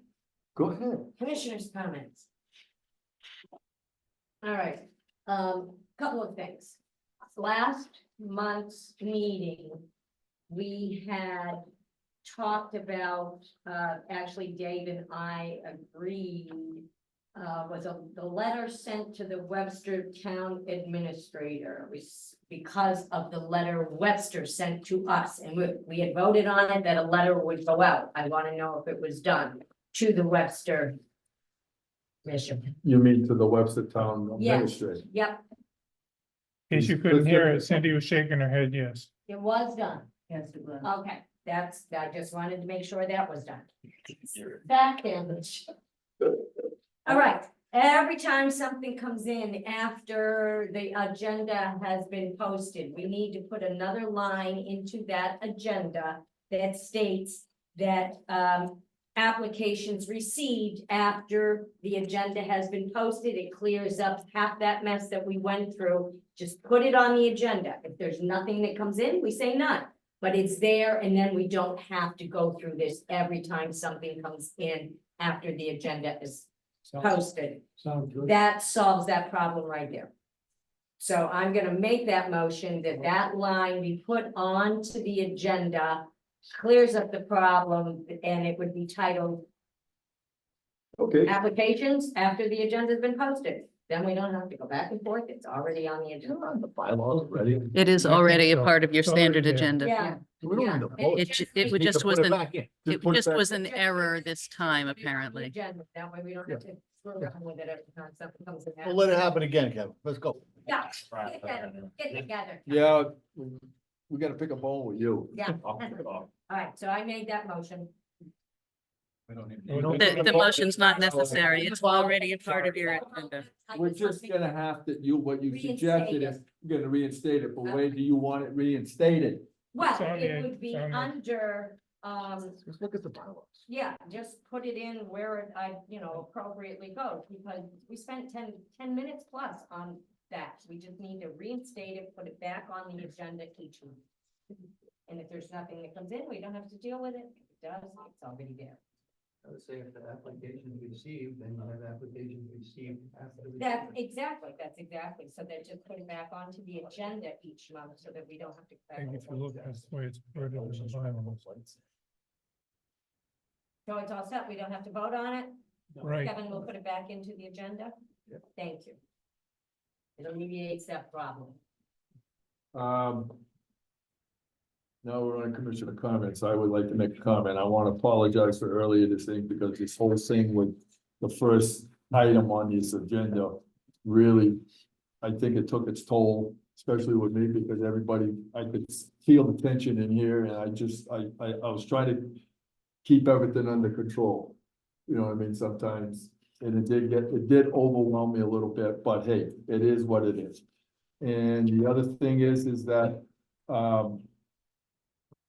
Go ahead. commissioners' comments. All right, couple of things. Last month's meeting, we had talked about, actually Dave and I agreed, the letter sent to the Webster Town Administrator was because of the letter Webster sent to us, and we had voted on it that a letter would go out. I want to know if it was done to the Webster mission. You mean to the Webster Town Yes. Administrator? Yep, In case you couldn't hear it, Cindy was shaking her head, yes. it was done. Yes, it was. Okay, I just wanted to make sure that was done. Back damage. All right, every time something comes in after the agenda has been posted, we need to put another line into that agenda that states that, applications received after the agenda has been posted. It clears up half that mess that we went through. Just put it on the agenda. If there's nothing that comes in, we say none. But it's there, and then we don't have to go through this every time something comes in after the agenda is posted. Sounds good. That solves that problem right there. So I'm gonna make that motion that that line be put onto the agenda, clears up the problem, and it would be titled Okay, applications after the agenda's been posted. Then we don't have to go back and forth. It's already on the agenda. The bylaws ready. It is I think already a so. part of your It's already standard there. agenda. Yeah. We don't Yeah. need to vote. It Just need just to was put it an, back in. it put it just back. was an error this time, apparently. Agenda. That way we don't have to screw around with it every time something comes in. We'll let it happen again, Kevin. Let's go. Yeah, get together. yeah, we gotta pick a bone with you. Yeah. All right, so I made that motion. We don't need. We don't- The motion's not necessary. It's already a part of your agenda. We're just gonna have to, what you suggested is, you're gonna reinstate it, but where do you want it reinstated? Well, It's on it the- would be it's on the- under, Let's look at the bylaws. yeah, just put it in where it, appropriately goes, because we spent 10 minutes plus on that. We just need to reinstate it, put it back on the agenda each month. And if there's nothing that comes in, we don't have to deal with it. If it does, it's already there. I would say if the application is received, then you have applications received after. That's exactly. So then just put it back onto the agenda each month so that we don't have to. I think if you look at the way it's worded in the bylaws. So it's all set. We don't have to vote on it. Right. Kevin will put it back into the agenda. Thank you. It alleviates that problem. Now we're on commissioner comments. I would like to make a comment. I want to apologize for earlier this thing because this whole thing with the first item on this agenda really, I think it took its toll, especially with me, because everybody, I could feel the tension in here, and I was trying to keep everything under control. You know what I mean? Sometimes, and it did overwhelm me a little bit, but hey, it is what it is. And the other thing is that,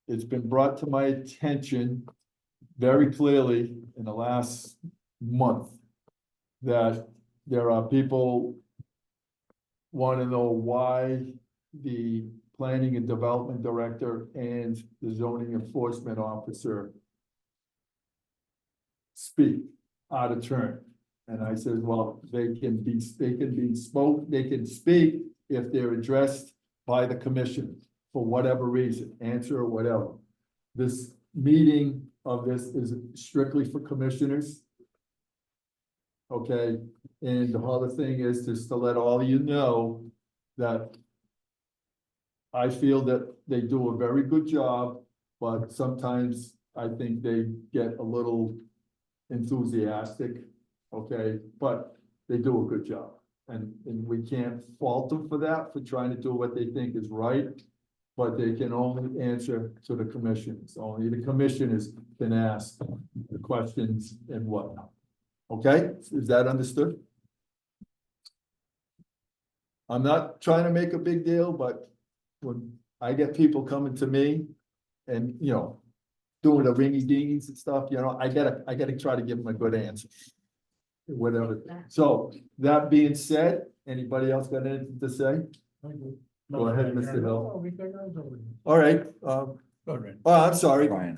it's been brought to my attention very clearly in the last month that there are people want to know why the planning and development director and the zoning enforcement officer speak out of turn. And I said, well, they can speak if they're addressed by the commission for whatever reason, answer or whatever. This meeting of this is strictly for commissioners. Okay, and the other thing is just to let all of you know that I feel that they do a very good job, but sometimes I think they get a little enthusiastic, okay? But they do a good job, and we can't fault them for that, for trying to do what they think is right. But they can only answer to the commissioners, only the commissioners can ask the questions and whatnot. Okay, is that understood? I'm not trying to make a big deal, but when I get people coming to me and, you know, doing the ringy dingies and stuff, you know, I gotta try to give them a good answer. Whatever. So that being said, anybody else got anything to say? Go ahead, Mr. Hill. All right, oh, I'm sorry. Go ahead,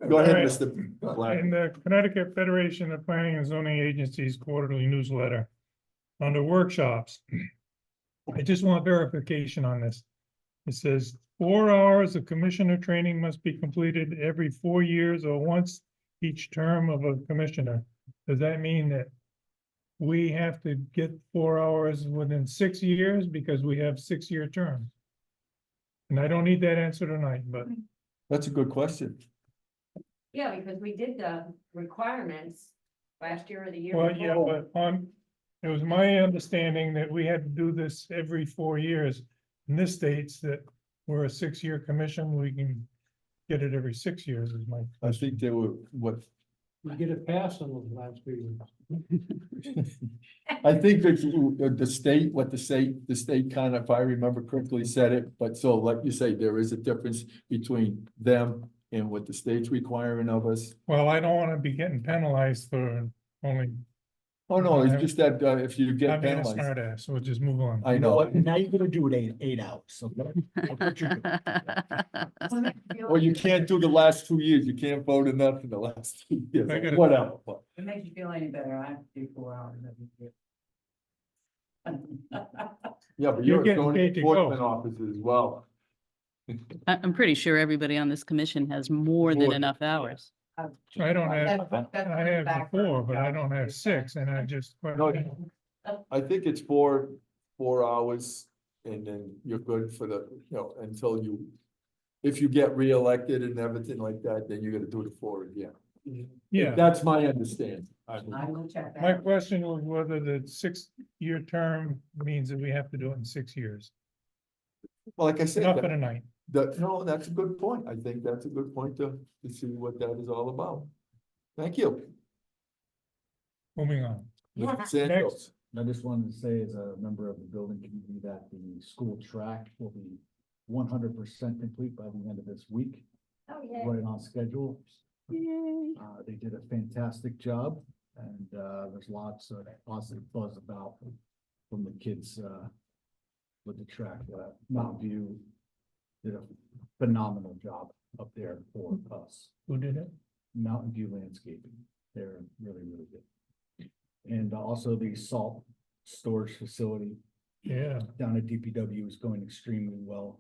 All right. Mr. Black. In the Connecticut Federation of Planning and Zoning Agencies quarterly newsletter, under workshops, I just want verification on this. It says 4 hours of commissioner training must be completed every 4 years or once each term of a commissioner. Does that mean that we have to get 4 hours within 6 years because we have 6-year terms? And I don't need that answer tonight, but That's a good question. Yeah, because we did the requirements last year or the year well, yeah, before. but it was my understanding that we had to do this every 4 years. And this states that we're a 6-year commission, we can get it every 6 years is my. I think they were, what, We get it passed on those last 2 years. I think that the state, what the state kind of, if I remember correctly, said it, but so like you say, there is a difference between them and what the state's requiring of us. Well, I don't want to be getting penalized for only. Oh, no, it's just that, if you I'm get being a penalized, smart ass, so we'll just move on. I You know know. what? Now you're gonna do it 8 hours, okay? Well, you can't do the last 2 years, you can't vote enough in the last 2 I gotta- years, whatever, but. If it makes you feel any better, I have to do 4 hours every year. Yeah, but You're you're a getting zoning paid to go. enforcement officer as well. I'm pretty sure everybody on this commission has more than More. enough hours. I don't have, That's I have the back 4, but I job. don't have 6, and I just. No, I think it's 4 hours, and then you're good for the, you know, until you. If you get reelected and everything like that, then you're gonna do the 4 again. Yeah, That's my understanding. I mean, I will check that. my out. question was whether the 6-year term means that we have to do it in 6 years. well, like I said, Enough for tonight. no, that's a good point. I think that's a good point to see what that is all about. Thank you. Moving on. Mr. Santos. I just wanted to say as a member of the building committee that the school track will be 100% complete by the end of this week, Oh, yeah. right on schedule. They did a fantastic job, and there's lots of positive buzz about from the kids with the track. Mountain View did a phenomenal job up there for us. Who did it? Mountain View Landscaping, they're really, really good. And also the salt storage facility Yeah, down at DPW is going extremely well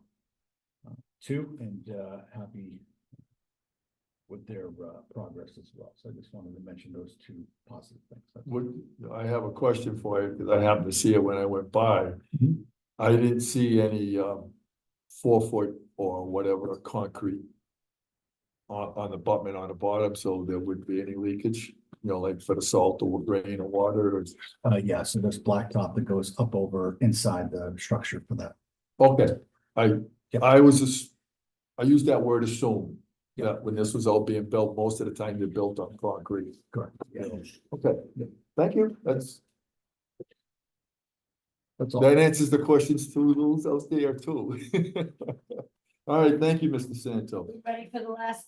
too, and happy with their progress as well. So I just wanted to mention those 2 positive things. That's all. I have a question for you, because I happened to see it when I went by. Mhm. I didn't see any 4-foot or whatever concrete on the abutment on the bottom, so there wouldn't be any leakage, you know, like for the salt or rain or water or. Yeah, so there's blacktop that goes up over inside the structure for that. Okay, Yep. I used that word assume. Yeah, when this was all being built, most of the time they're built on concrete. Correct. Yeah. Okay, thank you, That's all. that answers the questions to those out there too. All right, thank you, Mr. Santo. Ready for the last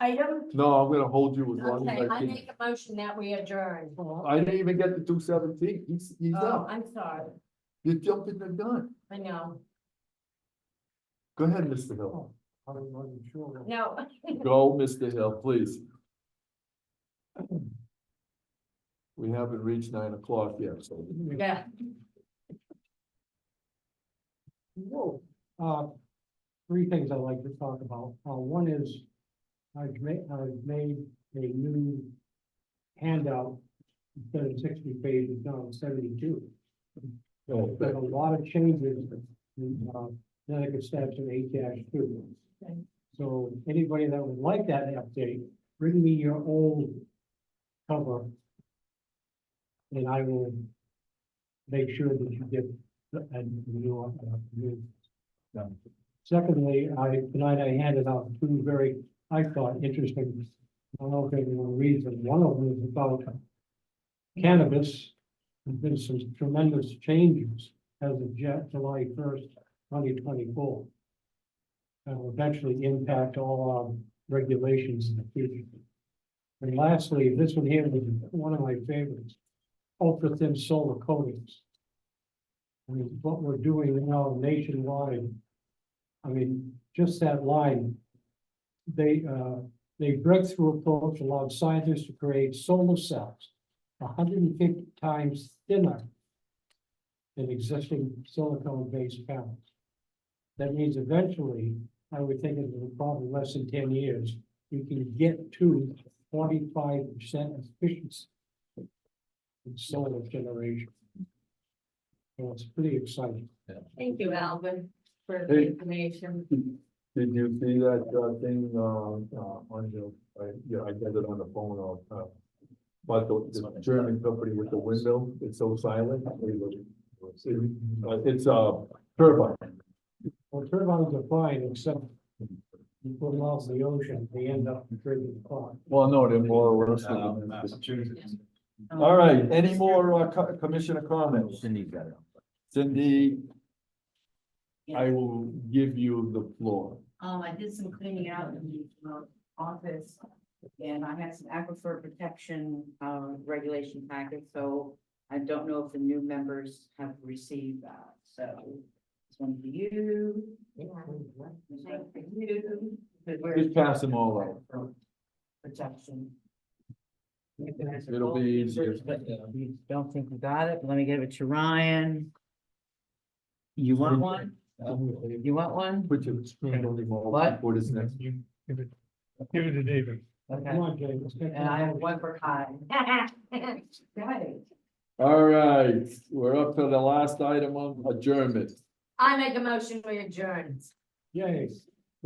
item? No, I'm gonna hold you as long Okay, as I I can. make a motion that we adjourn. I didn't even get to 217, he's Oh, up, I'm sorry. you jumped in the gun. I know. Go ahead, Mr. Hill. No. Go, Mr. Hill, please. We haven't reached 9 o'clock yet, so. Yeah. Whoa, 3 things I'd like to talk about. One is I've made a new handout instead of 60 pages, now it's 72. There's been a lot of changes in, Connecticut statute 8-2. So anybody that would like that update, bring me your old cover. And I will make sure that you get a new. Secondly, tonight I handed out two very, I thought, interesting, I don't know if anyone reads them. One of them is about cannabis. There's been some tremendous changes as of July 1st, 2024. That will eventually impact all our regulations in the future. And lastly, this one here was one of my favorites, ultra thin solar coatings. I mean, what we're doing now nationwide, I mean, just that line, they breakthrough approach allowed scientists to create solar cells 150 times thinner than existing silicone-based panels. That means eventually, I would think it will probably less than 10 years, you can get to 45% efficiency in solar generation. So it's pretty exciting. Thank you, Alvin, for Hey. the information. Did you see that, thing, on the, I got it on the phone, but the German company with the window, it's so silent. It's a turbine. Well, turbines are fine, except you put them out in the ocean, they end up triggering the clock. Well, no, they're more or less. Massachusetts. All right, any more, commissioner comments? Cindy's got it. Cindy, I will give you the floor. I did some cleaning out in the office, and I had some aquifer protection, regulation packets, so I don't know if the new members have received that, so. This one for you. This one for you. But we're- Just pass them all out. Protection. It'll be easier. You don't think we got it? Let me give it to Ryan. You want one? You want one? Put your screen on the wall What? before this next. Give it to David. Okay, Come on, Jay, let's get and I have that. one for Kai. Got it. All right, we're up to the last item of adjournment. I make a motion, we adjourn. Yay.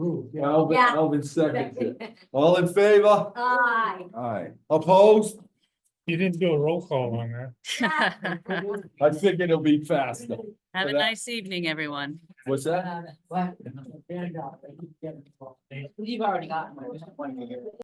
Ooh, yeah. Yeah. Alvin seconds it. All in favor? Aye. Aye. Opposed? You didn't do a roll call on that. I figured it'll be faster. Have a nice evening, everyone. What's that? What? You've already gotten one.